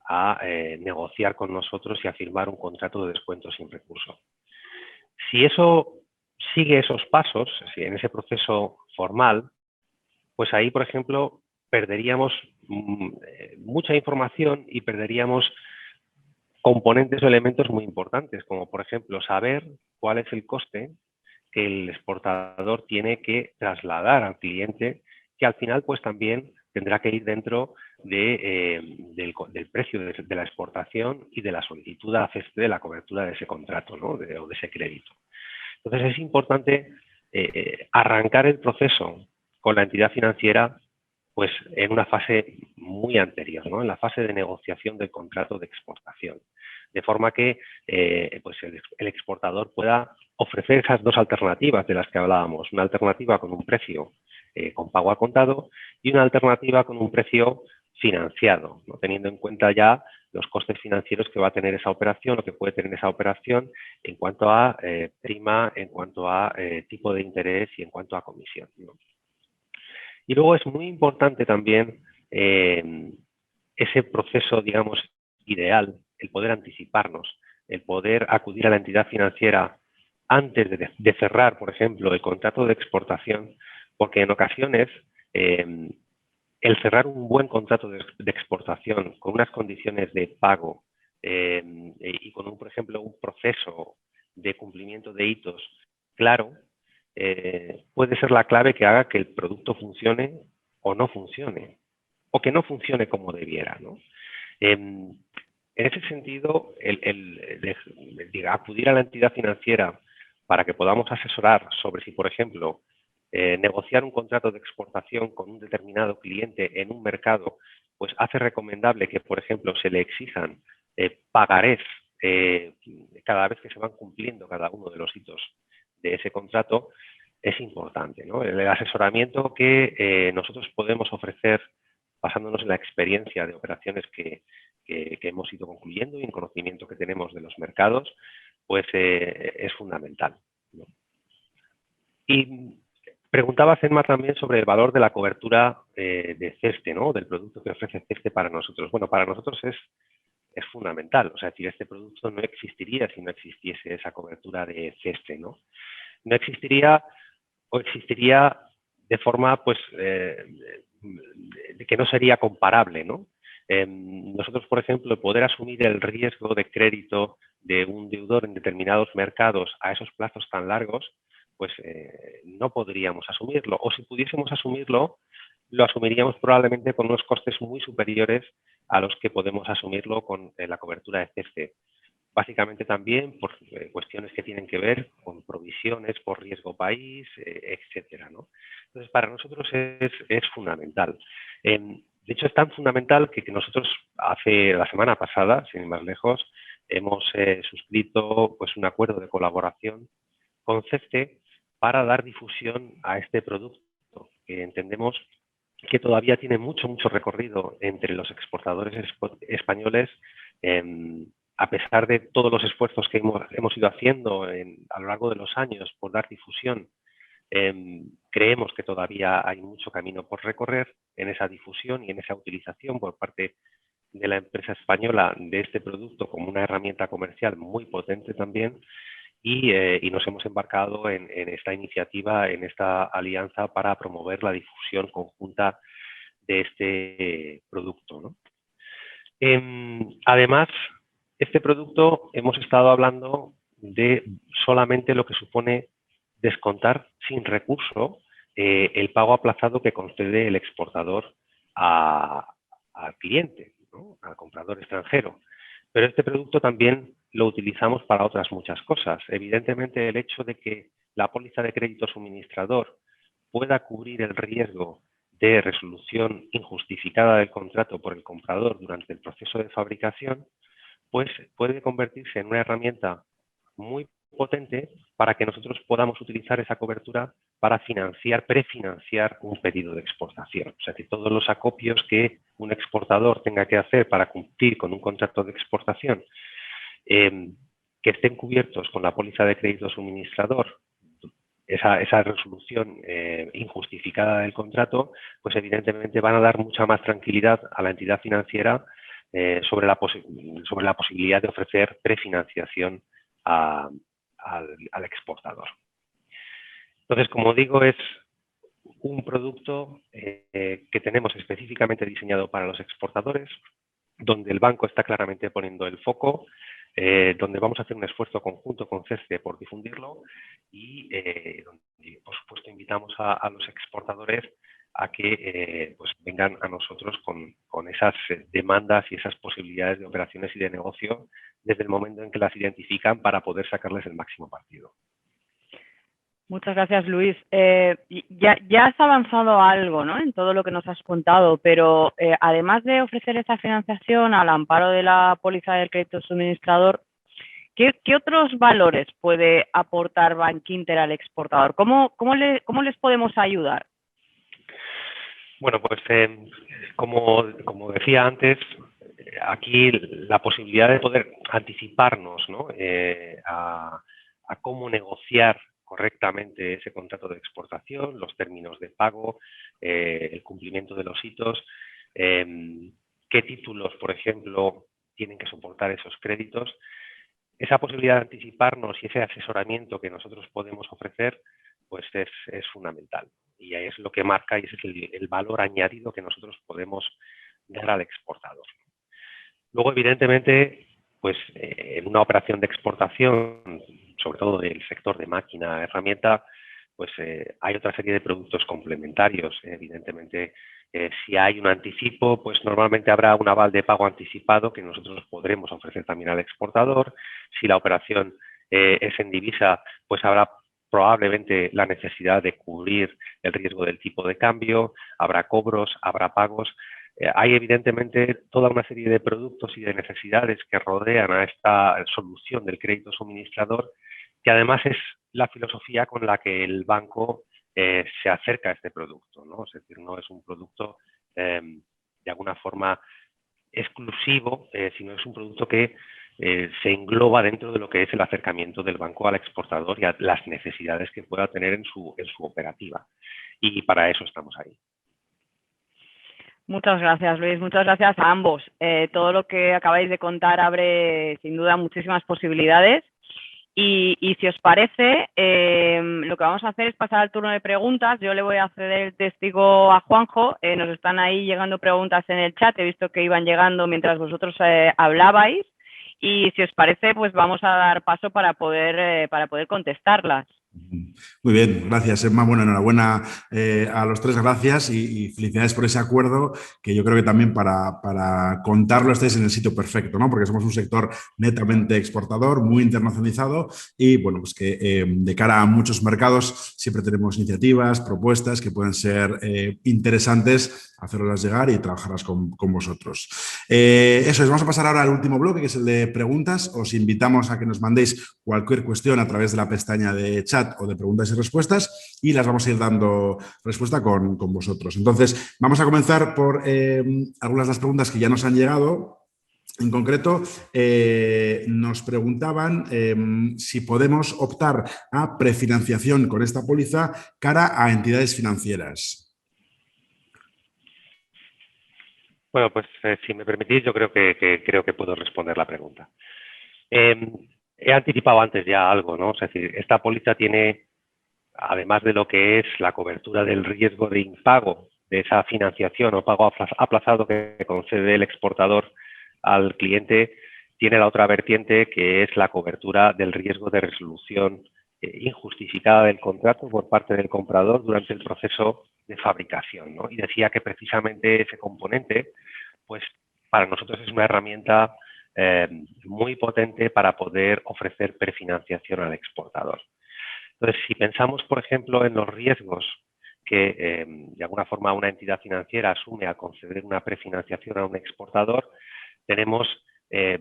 a negociar con nosotros y a firmar un contrato de descuento sin recurso. Si eso sigue esos pasos, si en ese proceso formal, pues ahí, por ejemplo, perderíamos mucha información y perderíamos componentes o elementos muy importantes, como por ejemplo saber cuál es el coste que el exportador tiene que trasladar al cliente, que al final pues también tendrá que ir dentro del precio de la exportación y de la solicitud a CESCE de la cobertura de ese contrato, ¿no? o de ese crédito. Entonces es importante arrancar el proceso con la entidad financiera pues en una fase muy anterior, ¿no? En la fase de negociación del contrato de exportación, de forma que pues el exportador pueda ofrecer esas dos alternativas de las que hablábamos, una alternativa con un precio con pago a contado y una alternativa con un precio financiado, ¿no? Teniendo en cuenta ya los costes financieros que va a tener esa operación o que puede tener esa operación en cuanto a prima, en cuanto a tipo de interés y en cuanto a comisión, ¿no? Y luego es muy importante también ese proceso, digamos, ideal, el poder anticiparnos, el poder acudir a la entidad financiera antes de cerrar, por ejemplo, el contrato de exportación, porque en ocasiones el cerrar un buen contrato de exportación con unas condiciones de pago y con, por ejemplo, un proceso de cumplimiento de hitos claro, puede ser la clave que haga que el producto funcione o no funcione, o que no funcione como debiera, ¿no? En ese sentido, acudir a la entidad financiera para que podamos asesorar sobre si, por ejemplo, negociar un contrato de exportación con un determinado cliente en un mercado, pues hace recomendable que, por ejemplo, se le exijan pagarés cada vez que se van cumpliendo cada uno de los hitos de ese contrato, es importante, ¿no? El asesoramiento que nosotros podemos ofrecer basándonos en la experiencia de operaciones que hemos ido concluyendo y en conocimiento que tenemos de los mercados, pues es fundamental, ¿no? Y preguntaba Emma también sobre el valor de la cobertura de CESCE, ¿no? Del producto que ofrece CESCE para nosotros. Bueno, para nosotros es fundamental. O sea, es decir, este producto no existiría si no existiese esa cobertura de CESCE, ¿no? No existiría o existiría de forma, pues, que no sería comparable, ¿no? Nosotros, por ejemplo, poder asumir el riesgo de crédito de un deudor en determinados mercados a esos plazos tan largos, pues no podríamos asumirlo. O si pudiésemos asumirlo, lo asumiríamos probablemente con unos costes muy superiores a los que podemos asumirlo con la cobertura de CESCE. Básicamente también por cuestiones que tienen que ver con provisiones por riesgo país, etcétera, ¿no? Entonces, para nosotros es fundamental. De hecho, es tan fundamental que nosotros hace la semana pasada, sin ir más lejos, hemos suscrito pues, un acuerdo de colaboración con CESCE para dar difusión a este producto, que entendemos que todavía tiene mucho recorrido entre los exportadores españoles, a pesar de todos los esfuerzos que hemos ido haciendo a lo largo de los años por dar difusión. Creemos que todavía hay mucho camino por recorrer en esa difusión y en esa utilización por parte de la empresa española de este producto como una herramienta comercial muy potente también. Y nos hemos embarcado en esta iniciativa, en esta alianza para promover la difusión conjunta de este producto, ¿no? Además, este producto hemos estado hablando de solamente lo que supone descontar sin recurso el pago aplazado que concede el exportador al cliente, ¿no? Al comprador extranjero. Pero este producto también lo utilizamos para otras muchas cosas. Evidentemente, el hecho de que la póliza de crédito suministrador pueda cubrir el riesgo de resolución injustificada del contrato por el comprador durante el proceso de fabricación, pues puede convertirse en una herramienta muy potente para que nosotros podamos utilizar esa cobertura para prefinanciar un pedido de exportación. O sea, que todos los acopios que un exportador tenga que hacer para cumplir con un contrato de exportación, que estén cubiertos con la póliza de crédito suministrador, esa resolución injustificada del contrato, pues evidentemente van a dar mucha más tranquilidad a la entidad financiera sobre la posibilidad de ofrecer prefinanciación al exportador. Entonces, como digo, es un producto que tenemos específicamente diseñado para los exportadores, donde el banco está claramente poniendo el foco, donde vamos a hacer un esfuerzo conjunto con CESCE por difundirlo y donde, por supuesto, invitamos a los exportadores a que pues vengan a nosotros con esas demandas y esas posibilidades de operaciones y de negocio desde el momento en que las identifican para poder sacarles el máximo partido. Muchas gracias, Luis. Ya has avanzado algo, ¿no?, en todo lo que nos has contado, pero además de ofrecer esa financiación al amparo de la póliza del crédito suministrador, ¿qué otros valores puede aportar Bankinter al exportador? ¿Cómo les podemos ayudar? Bueno, pues como decía antes, aquí la posibilidad de poder anticiparnos, ¿no?, a cómo negociar correctamente ese contrato de exportación, los términos de pago, el cumplimiento de los hitos, qué títulos, por ejemplo, tienen que soportar esos créditos. Esa posibilidad de anticiparnos y ese asesoramiento que nosotros podemos ofrecer, pues es fundamental. Y ahí es lo que marca y ese es el valor añadido que nosotros podemos dar al exportador. Luego, evidentemente, pues en una operación de exportación, sobre todo del sector de máquina, herramienta, pues hay otra serie de productos complementarios. Evidentemente, si hay un anticipo, pues normalmente habrá un aval de pago anticipado que nosotros podremos ofrecer también al exportador. Si la operación es en divisa, pues habrá probablemente la necesidad de cubrir el riesgo del tipo de cambio, habrá cobros, habrá pagos. Hay evidentemente toda una serie de productos y de necesidades que rodean a esta solución del crédito suministrador, que además es la filosofía con la que el banco se acerca a este producto, ¿no? Es decir, no es un producto de alguna forma exclusivo, sino es un producto que se engloba dentro de lo que es el acercamiento del banco al exportador y a las necesidades que pueda tener en su operativa. Y para eso estamos ahí. Muchas gracias, Luis. Muchas gracias a ambos. Todo lo que acabáis de contar abre, sin duda, muchísimas posibilidades. Y si os parece, lo que vamos a hacer es pasar al turno de preguntas. Yo le voy a ceder el testigo a Juanjo. Nos están ahí llegando preguntas en el chat. He visto que iban llegando mientras vosotros hablabais. Y si os parece, pues vamos a dar paso para poder contestarlas. Muy bien, gracias, Emma. Bueno, enhorabuena a los tres, gracias y felicidades por ese acuerdo, que yo creo que también para contarlo estáis en el sitio perfecto, ¿no? Porque somos un sector netamente exportador, muy internacionalizado y, bueno, pues que de cara a muchos mercados siempre tenemos iniciativas, propuestas que pueden ser interesantes hacerlas llegar y trabajarlas con vosotros. Eso es, vamos a pasar ahora al último bloque, que es el de preguntas. Os invitamos a que nos mandéis cualquier cuestión a través de la pestaña de chat o de preguntas y respuestas y las vamos a ir dando respuesta con vosotros. Entonces, vamos a comenzar por algunas de las preguntas que ya nos han llegado. En concreto, nos preguntaban si podemos optar a prefinanciación con esta póliza cara a entidades financieras. Bueno, pues si me permitís, yo creo que puedo responder la pregunta. He anticipado antes ya algo, ¿no? Es decir, esta póliza tiene, además de lo que es la cobertura del riesgo de impago de esa financiación o pago aplazado que concede el exportador al cliente, tiene la otra vertiente que es la cobertura del riesgo de resolución injustificada del contrato por parte del comprador durante el proceso de fabricación, ¿no? Y decía que precisamente ese componente, pues para nosotros es una herramienta muy potente para poder ofrecer prefinanciación al exportador. Entonces, si pensamos, por ejemplo, en los riesgos que de alguna forma una entidad financiera asume al conceder una prefinanciación a un exportador, tenemos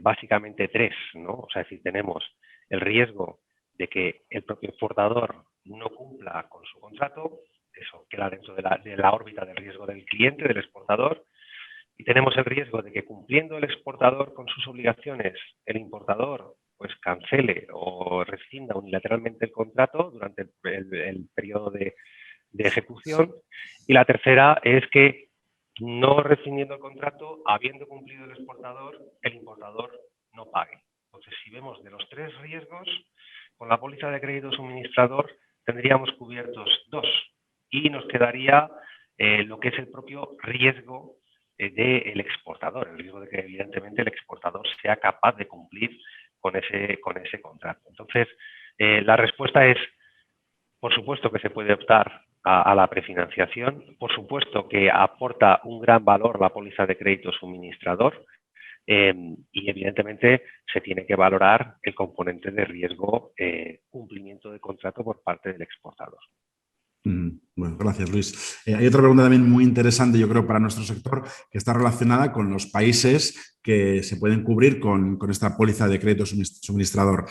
básicamente tres, ¿no? O sea, es decir, tenemos el riesgo de que el propio exportador no cumpla con su contrato, eso queda dentro de la órbita del riesgo del cliente, del exportador, y tenemos el riesgo de que cumpliendo el exportador con sus obligaciones, el importador pues cancele o rescinda unilateralmente el contrato durante el periodo de ejecución. Y la tercera es que no rescindiendo el contrato, habiendo cumplido el exportador, el importador no pague. Entonces, si vemos de los tres riesgos, con la póliza de crédito suministrador tendríamos cubiertos dos y nos quedaría lo que es el propio riesgo del exportador, el riesgo de que evidentemente el exportador sea capaz de cumplir con ese contrato. Entonces, la respuesta es, por supuesto que se puede optar a la prefinanciación, por supuesto que aporta un gran valor la póliza de crédito suministrador y evidentemente se tiene que valorar el componente de riesgo cumplimiento de contrato por parte del exportador. Bueno, gracias, Luis. Hay otra pregunta también muy interesante, yo creo, para nuestro sector, que está relacionada con los países que se pueden cubrir con esta póliza de crédito suministrador.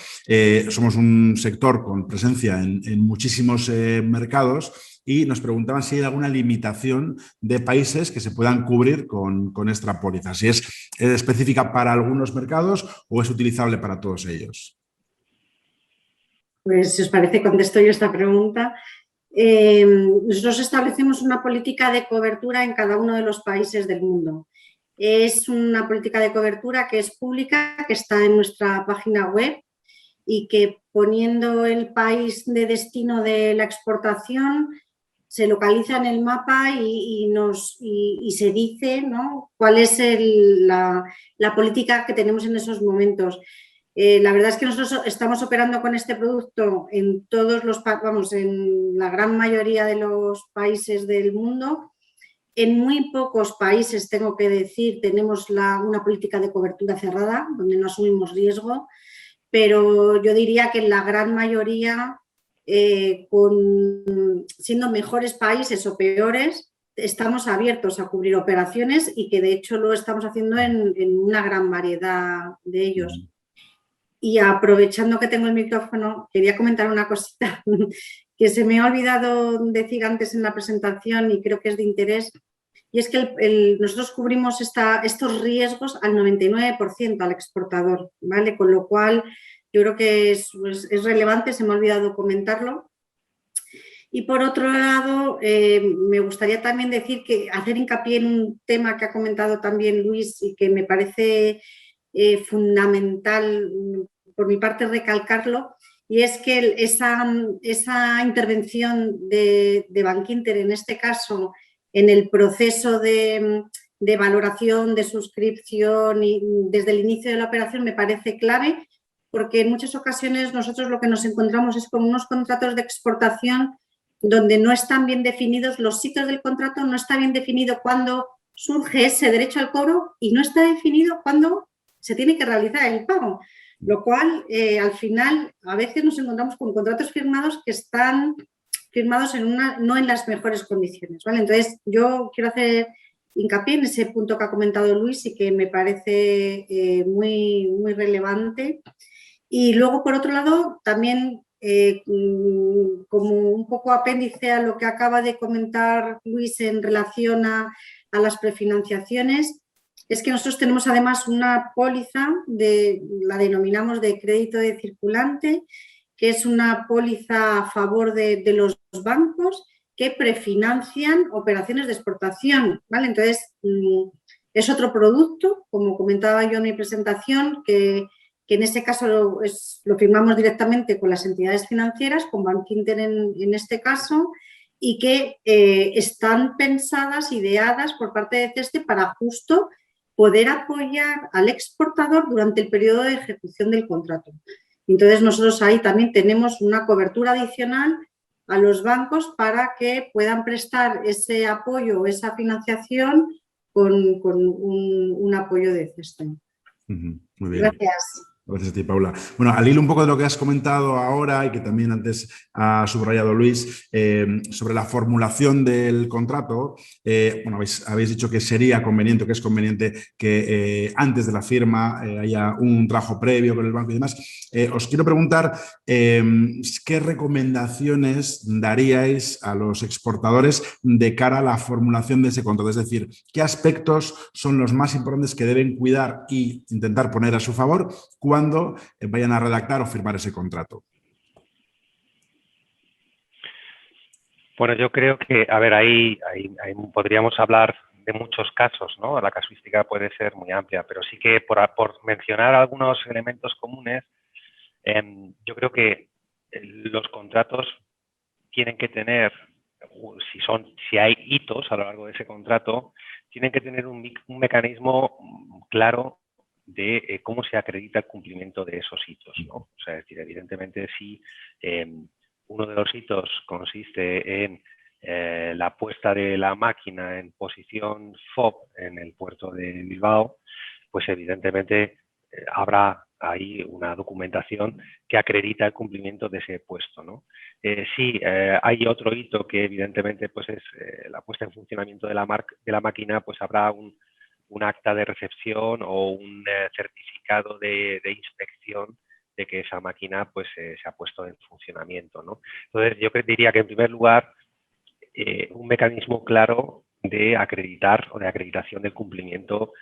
Somos un sector con presencia en muchísimos mercados y nos preguntaban si hay alguna limitación de países que se puedan cubrir con esta póliza, si es específica para algunos mercados o es utilizable para todos ellos. Pues, si os parece, contesto yo esta pregunta. Nosotros establecemos una política de cobertura en cada uno de los países del mundo. Es una política de cobertura que es pública, que está en nuestra página web y que poniendo el país de destino de la exportación se localiza en el mapa y se dice, ¿no?, cuál es la política que tenemos en esos momentos. La verdad es que nosotros estamos operando con este producto en en la gran mayoría de los países del mundo. En muy pocos países, tengo que decir, tenemos una política de cobertura cerrada, donde no asumimos riesgo, pero yo diría que en la gran mayoría, siendo mejores países o peores, estamos abiertos a cubrir operaciones y que de hecho lo estamos haciendo en una gran variedad de ellos. Y aprovechando que tengo el micrófono, quería comentar una cosita que se me ha olvidado decir antes en la presentación y creo que es de interés, y es que nosotros cubrimos estos riesgos al 99% al exportador, ¿vale? Con lo cual yo creo que es relevante, se me ha olvidado comentarlo. Y por otro lado, me gustaría también hacer hincapié en un tema que ha comentado también Luis y que me parece fundamental, por mi parte, recalcarlo, y es que esa intervención de Bankinter, en este caso, en el proceso de valoración, de suscripción y desde el inicio de la operación me parece clave, porque en muchas ocasiones nosotros lo que nos encontramos es con unos contratos de exportación donde no están bien definidos los sitios del contrato, no está bien definido cuándo surge ese derecho al cobro y no está definido cuándo se tiene que realizar el pago, lo cual al final a veces nos encontramos con contratos firmados que están firmados no en las mejores condiciones, ¿vale? Entonces yo quiero hacer hincapié en ese punto que ha comentado Luis y que me parece muy, muy relevante. Y luego, por otro lado, también como un poco apéndice a lo que acaba de comentar Luis en relación a las prefinanciaciones, es que nosotros tenemos además una póliza, la denominamos de crédito de circulante, que es una póliza a favor de los bancos que prefinancian operaciones de exportación, ¿vale? Entonces, es otro producto, como comentaba yo en mi presentación, que en ese caso lo firmamos directamente con las entidades financieras, con Bankinter en este caso, y que están pensadas, ideadas por parte de CESTE para justo poder apoyar al exportador durante el periodo de ejecución del contrato. Entonces, nosotros ahí también tenemos una cobertura adicional a los bancos para que puedan prestar ese apoyo o esa financiación con un apoyo de CESTE. Muy bien. Gracias. Gracias a ti, Paula. Bueno, al hilo un poco de lo que has comentado ahora y que también antes ha subrayado Luis, sobre la formulación del contrato, bueno, habéis dicho que sería conveniente, que es conveniente que antes de la firma haya un trabajo previo con el banco y demás. Os quiero preguntar qué recomendaciones daríais a los exportadores de cara a la formulación de ese contrato, es decir, qué aspectos son los más importantes que deben cuidar e intentar poner a su favor cuando vayan a redactar o firmar ese contrato. Bueno, yo creo que, a ver, ahí podríamos hablar de muchos casos, ¿no? La casuística puede ser muy amplia, pero sí que por mencionar algunos elementos comunes, yo creo que los contratos tienen que tener, si hay hitos a lo largo de ese contrato, tienen que tener un mecanismo claro de cómo se acredita el cumplimiento de esos hitos, ¿no? O sea, es decir, evidentemente si uno de los hitos consiste en la puesta de la máquina en posición FOB en el puerto de Bilbao, pues evidentemente habrá ahí una documentación que acredita el cumplimiento de ese puesto, ¿no? Si hay otro hito que evidentemente pues es la puesta en funcionamiento de la máquina, pues habrá un acta de recepción o un certificado de inspección de que esa máquina pues se ha puesto en funcionamiento, ¿no? Entonces yo diría que en primer lugar un mecanismo claro de acreditar o de acreditación del cumplimiento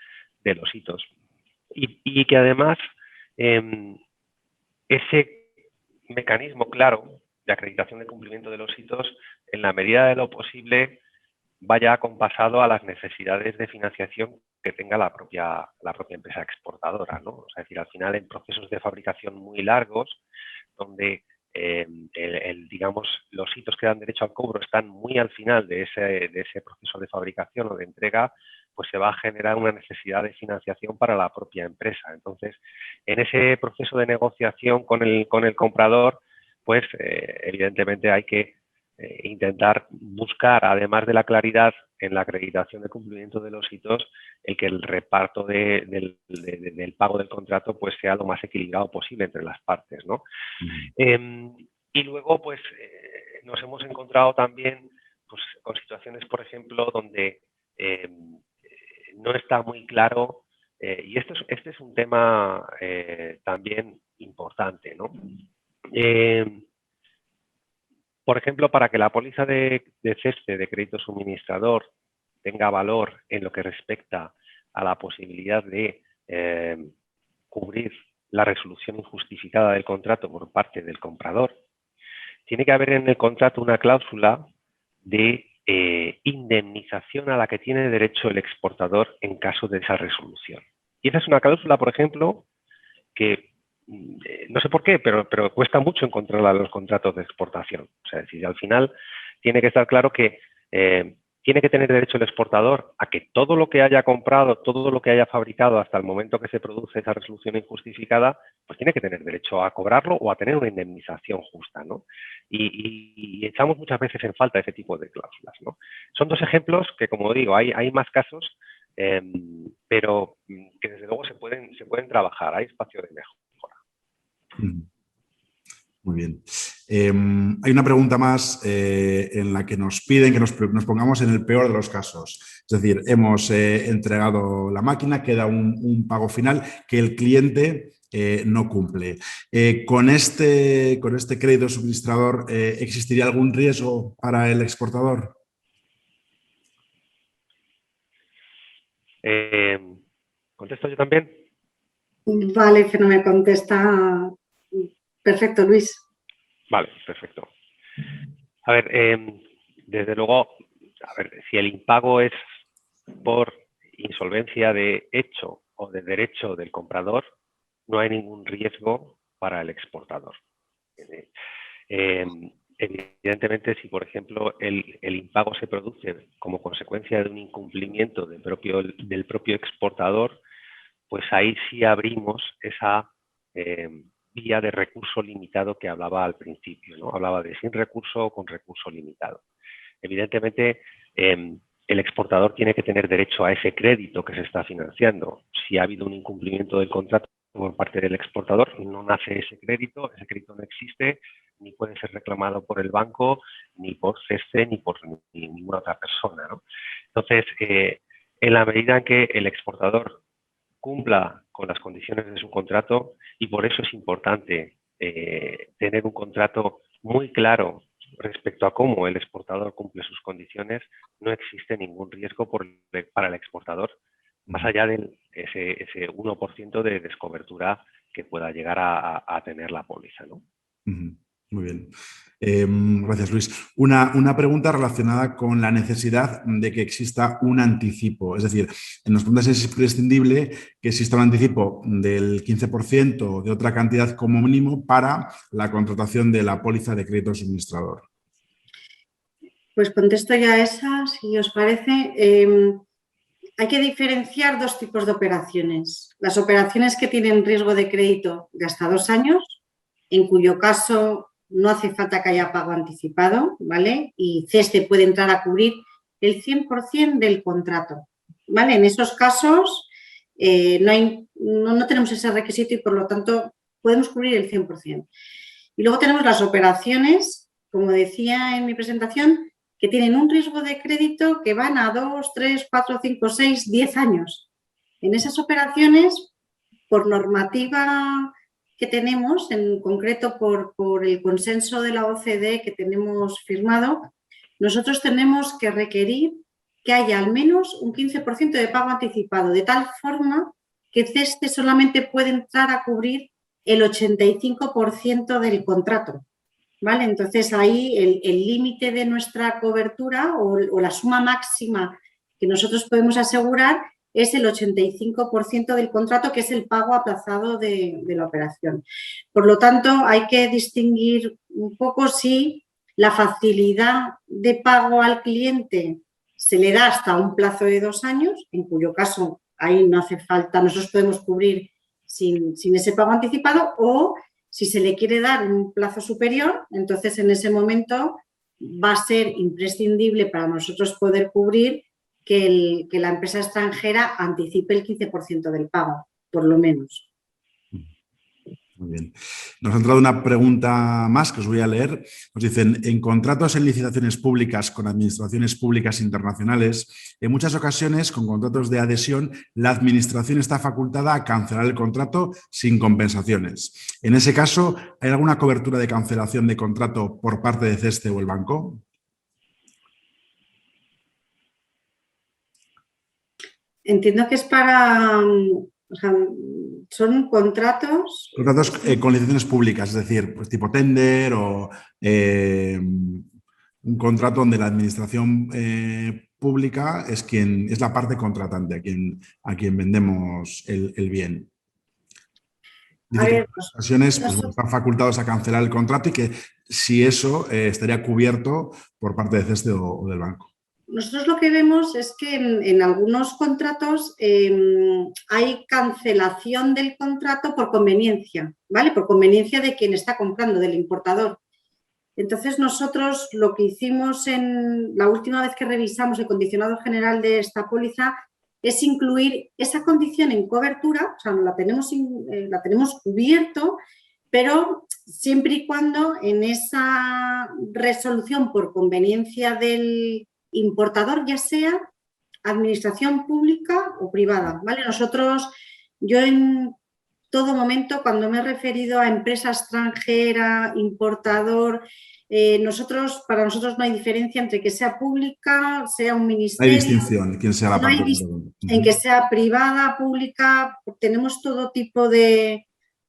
de los hitos y que además ese mecanismo claro de acreditación del cumplimiento de los hitos en la medida de lo posible vaya acompasado a las necesidades de financiación que tenga la propia empresa exportadora, ¿no? O sea, es decir, al final en procesos de fabricación muy largos, donde digamos, los hitos que dan derecho al cobro están muy al final de ese proceso de fabricación o de entrega, pues se va a generar una necesidad de financiación para la propia empresa. Entonces, en ese proceso de negociación con el comprador, pues evidentemente hay que intentar buscar, además de la claridad en la acreditación de cumplimiento de los hitos, el que el reparto del pago del contrato pues sea lo más equilibrado posible entre las partes, ¿no? Y luego pues nos hemos encontrado también pues, con situaciones, por ejemplo, donde no está muy claro, y este es un tema también importante, ¿no? Por ejemplo, para que la póliza de ceste de crédito suministrador tenga valor en lo que respecta a la posibilidad de cubrir la resolución injustificada del contrato por parte del comprador, tiene que haber en el contrato una cláusula de indemnización a la que tiene derecho el exportador en caso de esa resolución. Y esa es una cláusula, por ejemplo, que no sé por qué, pero cuesta mucho encontrarla en los contratos de exportación. O sea, es decir, al final tiene que estar claro que tiene que tener derecho el exportador a que todo lo que haya comprado, todo lo que haya fabricado hasta el momento que se produce esa resolución injustificada, pues tiene que tener derecho a cobrarlo o a tener una indemnización justa, ¿no? Y echamos muchas veces en falta ese tipo de cláusulas, ¿no? Son dos ejemplos que, como digo, hay más casos, pero que desde luego se pueden trabajar, hay espacio de mejora. Muy bien. Hay una pregunta más en la que nos piden que nos pongamos en el peor de los casos. Es decir, hemos entregado la máquina, queda un pago final que el cliente no cumple. ¿Con este crédito suministrador existiría algún riesgo para el exportador? ¿Contesto yo también? Vale, que no me contesta. Perfecto, Luis. Vale, perfecto. A ver, desde luego, si el impago es por insolvencia de hecho o de derecho del comprador, no hay ningún riesgo para el exportador. Evidentemente, si por ejemplo el impago se produce como consecuencia de un incumplimiento del propio exportador, pues ahí sí abrimos esa vía de recurso limitado que hablaba al principio, ¿no? Hablaba de sin recurso o con recurso limitado. Evidentemente, el exportador tiene que tener derecho a ese crédito que se está financiando. Si ha habido un incumplimiento del contrato por parte del exportador, no nace ese crédito no existe, ni puede ser reclamado por el banco, ni por CESCE, ni por ninguna otra persona, ¿no? Entonces, en la medida en que el exportador cumpla con las condiciones de su contrato, y por eso es importante tener un contrato muy claro respecto a cómo el exportador cumple sus condiciones, no existe ningún riesgo para el exportador, más allá de ese 1% de descobertura que pueda llegar a tener la póliza, ¿no? Muy bien. Gracias, Luis. Una pregunta relacionada con la necesidad de que exista un anticipo. Es decir, nos preguntas si es imprescindible que exista un anticipo del 15% o de otra cantidad como mínimo para la contratación de la póliza de crédito suministrador. Pues contesto ya esa, si os parece. Hay que diferenciar dos tipos de operaciones. Las operaciones que tienen riesgo de crédito de hasta 2 años, en cuyo caso no hace falta que haya pago anticipado, ¿vale? Y CESCE puede entrar a cubrir el 100% del contrato, ¿vale? En esos casos no tenemos ese requisito y, por lo tanto, podemos cubrir el 100%. Y luego tenemos las operaciones, como decía en mi presentación, que tienen un riesgo de crédito que van a 2, 3, 4, 5, 6, 10 años. En esas operaciones, por normativa que tenemos, en concreto por el consenso de la OCDE que tenemos firmado, nosotros tenemos que requerir que haya al menos un 15% de pago anticipado, de tal forma que CESCE solamente puede entrar a cubrir el 85% del contrato. ¿Vale? Entonces, ahí el límite de nuestra cobertura o la suma máxima que nosotros podemos asegurar es el 85% del contrato, que es el pago aplazado de la operación. Por lo tanto, hay que distinguir un poco si la facilidad de pago al cliente se le da hasta un plazo de 2 años, en cuyo caso ahí no hace falta, nosotros podemos cubrir sin ese pago anticipado, o si se le quiere dar un plazo superior, entonces en ese momento va a ser imprescindible para nosotros poder cubrir que la empresa extranjera anticipe el 15% del pago, por lo menos. Muy bien. Nos ha entrado una pregunta más que os voy a leer. Nos dicen, en contratos en licitaciones públicas con administraciones públicas internacionales, en muchas ocasiones con contratos de adhesión, la administración está facultada a cancelar el contrato sin compensaciones. En ese caso, ¿hay alguna cobertura de cancelación de contrato por parte de CESCE o el banco? Entiendo que es para... O sea, son contratos... Contratos con licitaciones públicas, es decir, pues tipo tender o un contrato donde la administración pública es la parte contratante, a quien vendemos el bien. Dice que en muchas ocasiones pues, están facultados a cancelar el contrato y que si eso estaría cubierto por parte de CESCE o del banco. Nosotros lo que vemos es que en algunos contratos hay cancelación del contrato por conveniencia, ¿vale? Por conveniencia de quien está comprando, del importador. Entonces, nosotros lo que hicimos la última vez que revisamos el condicionado general de esta póliza es incluir esa condición en cobertura, o sea, la tenemos cubierto, pero siempre y cuando en esa resolución por conveniencia del importador, ya sea administración pública o privada, ¿vale? Yo en todo momento, cuando me he referido a empresa extranjera, importador, para nosotros no hay diferencia entre que sea pública, sea un ministerio. Hay distinción, quién sea la parte. En que sea privada, pública, tenemos todo tipo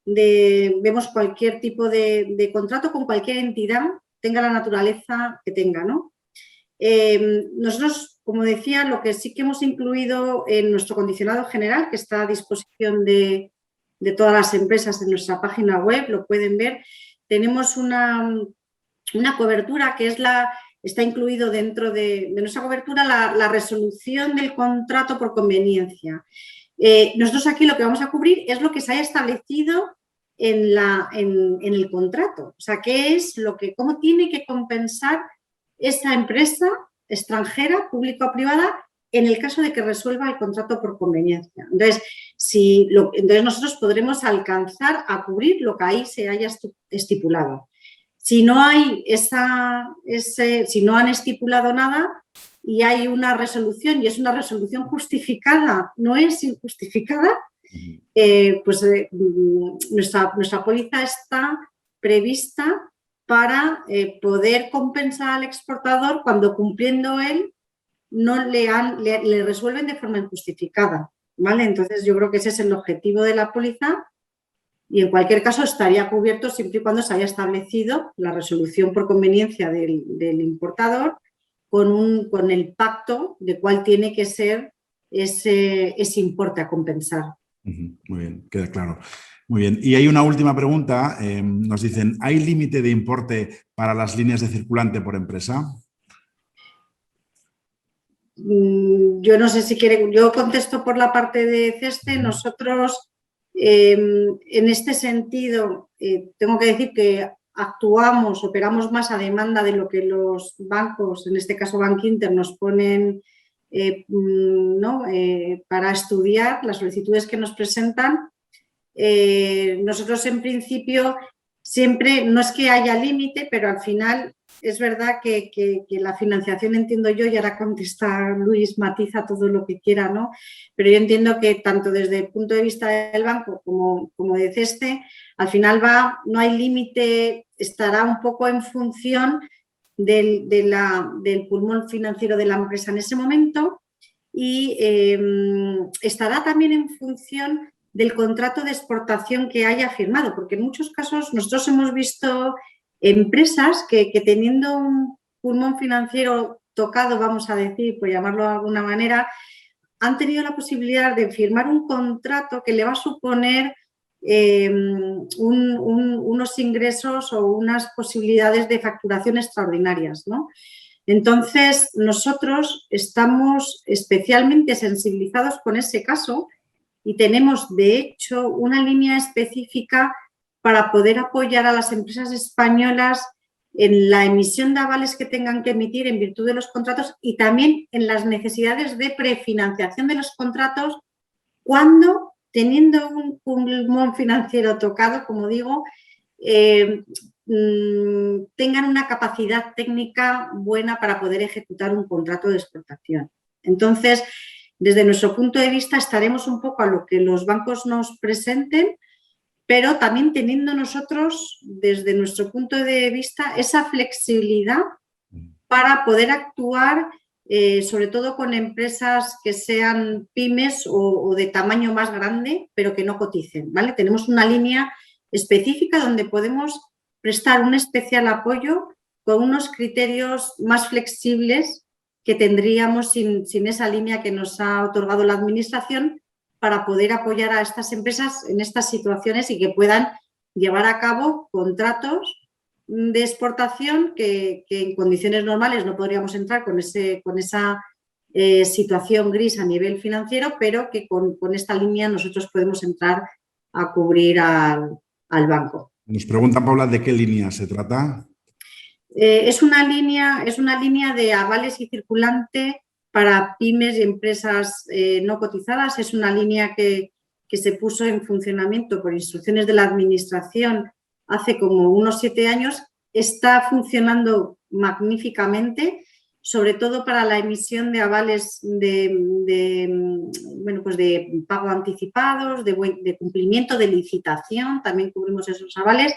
vemos cualquier tipo de contrato con cualquier entidad, tenga la naturaleza que tenga, ¿no? Nosotros, como decía, lo que sí que hemos incluido en nuestro condicionado general, que está a disposición de todas las empresas en nuestra página web, lo pueden ver, tenemos una cobertura que está incluido dentro de nuestra cobertura la resolución del contrato por conveniencia. Nosotros aquí lo que vamos a cubrir es lo que se haya establecido en el contrato, o sea, cómo tiene que compensar esa empresa extranjera, pública o privada, en el caso de que resuelva el contrato por conveniencia. Entonces, entonces nosotros podremos alcanzar a cubrir lo que ahí se haya estipulado. Si no hay si no han estipulado nada y hay una resolución y es una resolución justificada, no es injustificada, pues nuestra póliza está prevista para poder compensar al exportador cuando cumpliendo él no le resuelven de forma injustificada, ¿vale? Entonces yo creo que ese es el objetivo de la póliza y en cualquier caso estaría cubierto siempre y cuando se haya establecido la resolución por conveniencia del importador con el pacto de cuál tiene que ser ese importe a compensar. Muy bien, queda claro. Muy bien. Y hay una última pregunta. Nos dicen, ¿hay límite de importe para las líneas de circulante por empresa? Yo no sé si quieren, yo contesto por la parte de CESTE. Nosotros, en este sentido, tengo que decir que operamos más a demanda de lo que los bancos, en este caso Bankinter, nos ponen para estudiar las solicitudes que nos presentan. Nosotros, en principio, siempre, no es que haya límite, pero al final es verdad que la financiación, entiendo yo, y ahora contesta Luis, matiza todo lo que quiera, ¿no? Pero yo entiendo que tanto desde el punto de vista del banco como de CESTE, al final no hay límite, estará un poco en función del pulmón financiero de la empresa en ese momento y estará también en función del contrato de exportación que haya firmado, porque en muchos casos nosotros hemos visto empresas que teniendo un pulmón financiero tocado, vamos a decir, por llamarlo de alguna manera, han tenido la posibilidad de firmar un contrato que le va a suponer unos ingresos o unas posibilidades de facturación extraordinarias, ¿no? Entonces, nosotros estamos especialmente sensibilizados con ese caso y tenemos, de hecho, una línea específica para poder apoyar a las empresas españolas en la emisión de avales que tengan que emitir en virtud de los contratos y también en las necesidades de prefinanciación de los contratos cuando, teniendo un pulmón financiero tocado, como digo, tengan una capacidad técnica buena para poder ejecutar un contrato de exportación. Entonces, desde nuestro punto de vista, estaremos un poco a lo que los bancos nos presenten, pero también teniendo nosotros, desde nuestro punto de vista, esa flexibilidad para poder actuar, sobre todo con empresas que sean pymes o de tamaño más grande, pero que no coticen, ¿vale? Tenemos una línea específica donde podemos prestar un especial apoyo con unos criterios más flexibles que tendríamos sin esa línea que nos ha otorgado la Administración para poder apoyar a estas empresas en estas situaciones y que puedan llevar a cabo contratos de exportación que en condiciones normales no podríamos entrar con esa situación gris a nivel financiero, pero que con esta línea nosotros podemos entrar a cubrir al banco. Nos pregunta Paula de qué línea se trata. Es una línea de avales y circulante para pymes y empresas no cotizadas. Es una línea que se puso en funcionamiento por instrucciones de la Administración hace como unos 7 años. Está funcionando magníficamente, sobre todo para la emisión de avales de pago anticipados, de cumplimiento de licitación, también cubrimos esos avales,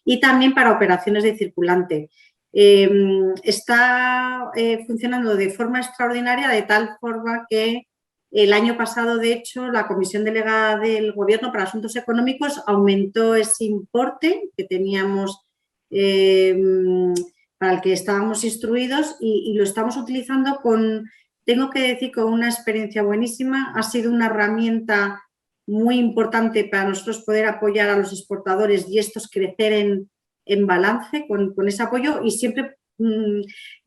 y también para operaciones de circulante. Está funcionando de forma extraordinaria, de tal forma que el año pasado, de hecho, la Comisión Delegada del Gobierno para Asuntos Económicos aumentó ese importe que teníamos para el que estábamos instruidos y lo estamos utilizando tengo que decir, con una experiencia buenísima. Ha sido una herramienta muy importante para nosotros poder apoyar a los exportadores y estos crecer en balance con ese apoyo y siempre,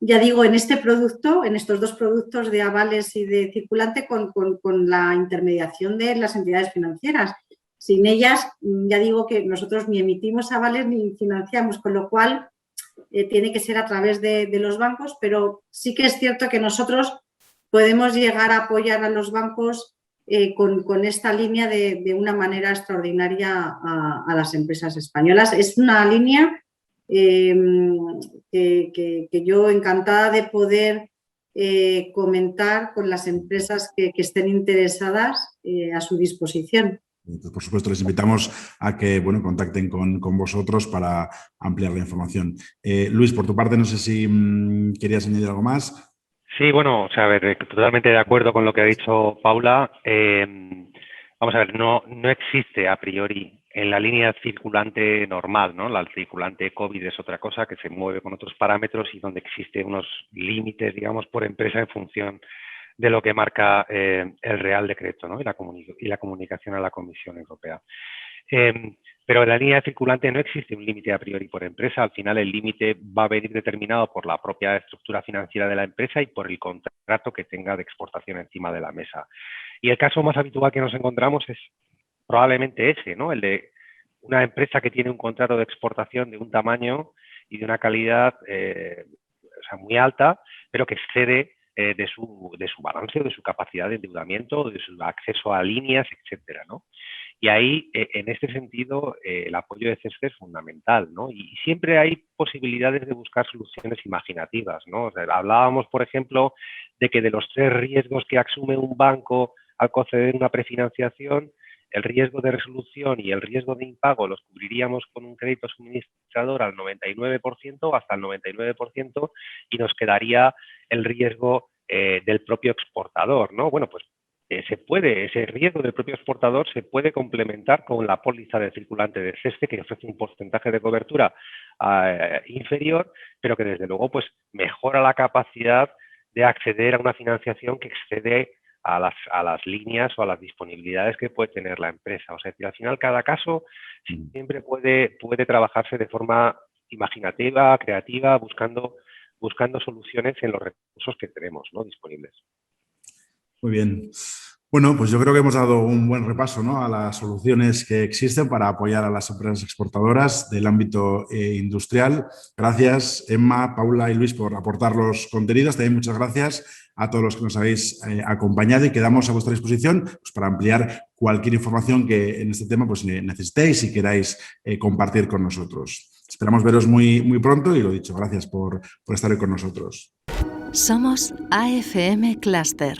ya digo, en este producto, en estos 2 productos de avales y de circulante con la intermediación de las entidades financieras. Sin ellas, ya digo que nosotros ni emitimos avales ni financiamos, con lo cual tiene que ser a través de los bancos, pero sí que es cierto que nosotros podemos llegar a apoyar a los bancos con esta línea de una manera extraordinaria a las empresas españolas. Es una línea que yo encantada de poder comentar con las empresas que estén interesadas a su disposición. Entonces, por supuesto, les invitamos a que contacten con vosotros para ampliar la información. Luis, por tu parte, no sé si querías añadir algo más. Sí, bueno, a ver, totalmente de acuerdo con lo que ha dicho Paula. Vamos a ver, no existe a priori en la línea circulante normal, ¿no? La circulante COVID es otra cosa que se mueve con otros parámetros y donde existen unos límites, digamos, por empresa en función de lo que marca el Real Decreto, ¿no? y la comunicación a la Comisión Europea. Pero en la línea circulante no existe un límite a priori por empresa. Al final el límite va a venir determinado por la propia estructura financiera de la empresa y por el contrato que tenga de exportación encima de la mesa. Y el caso más habitual que nos encontramos es probablemente ese, ¿no? El de una empresa que tiene un contrato de exportación de un tamaño y de una calidad muy alta, pero que excede de su balance o de su capacidad de endeudamiento, de su acceso a líneas, etcétera, ¿no? Y ahí, en este sentido, el apoyo de CESFE es fundamental, ¿no? Y siempre hay posibilidades de buscar soluciones imaginativas, ¿no? O sea, hablábamos, por ejemplo, de que de los 3 riesgos que asume un banco al conceder una prefinanciación, el riesgo de resolución y el riesgo de impago los cubriríamos con un crédito suministrador al 99%, hasta el 99%, y nos quedaría el riesgo del propio exportador, ¿no? Bueno, pues ese riesgo del propio exportador se puede complementar con la póliza de circulante de CESFE, que ofrece un porcentaje de cobertura inferior, pero que desde luego pues mejora la capacidad de acceder a una financiación que excede a las líneas o a las disponibilidades que puede tener la empresa. O sea, que al final cada caso siempre puede trabajarse de forma imaginativa, creativa, buscando soluciones en los recursos que tenemos, ¿no?, disponibles. Muy bien. Bueno, pues yo creo que hemos dado un buen repaso, ¿no?, a las soluciones que existen para apoyar a las empresas exportadoras del ámbito industrial. Gracias, Emma, Paula y Luis, por aportar los contenidos. También muchas gracias a todos los que nos habéis acompañado y quedamos a vuestra disposición pues, para ampliar cualquier información que en este tema pues, necesitéis y queráis compartir con nosotros. Esperamos veros muy, muy pronto y lo dicho, gracias por estar hoy con nosotros. Somos AFM Cluster.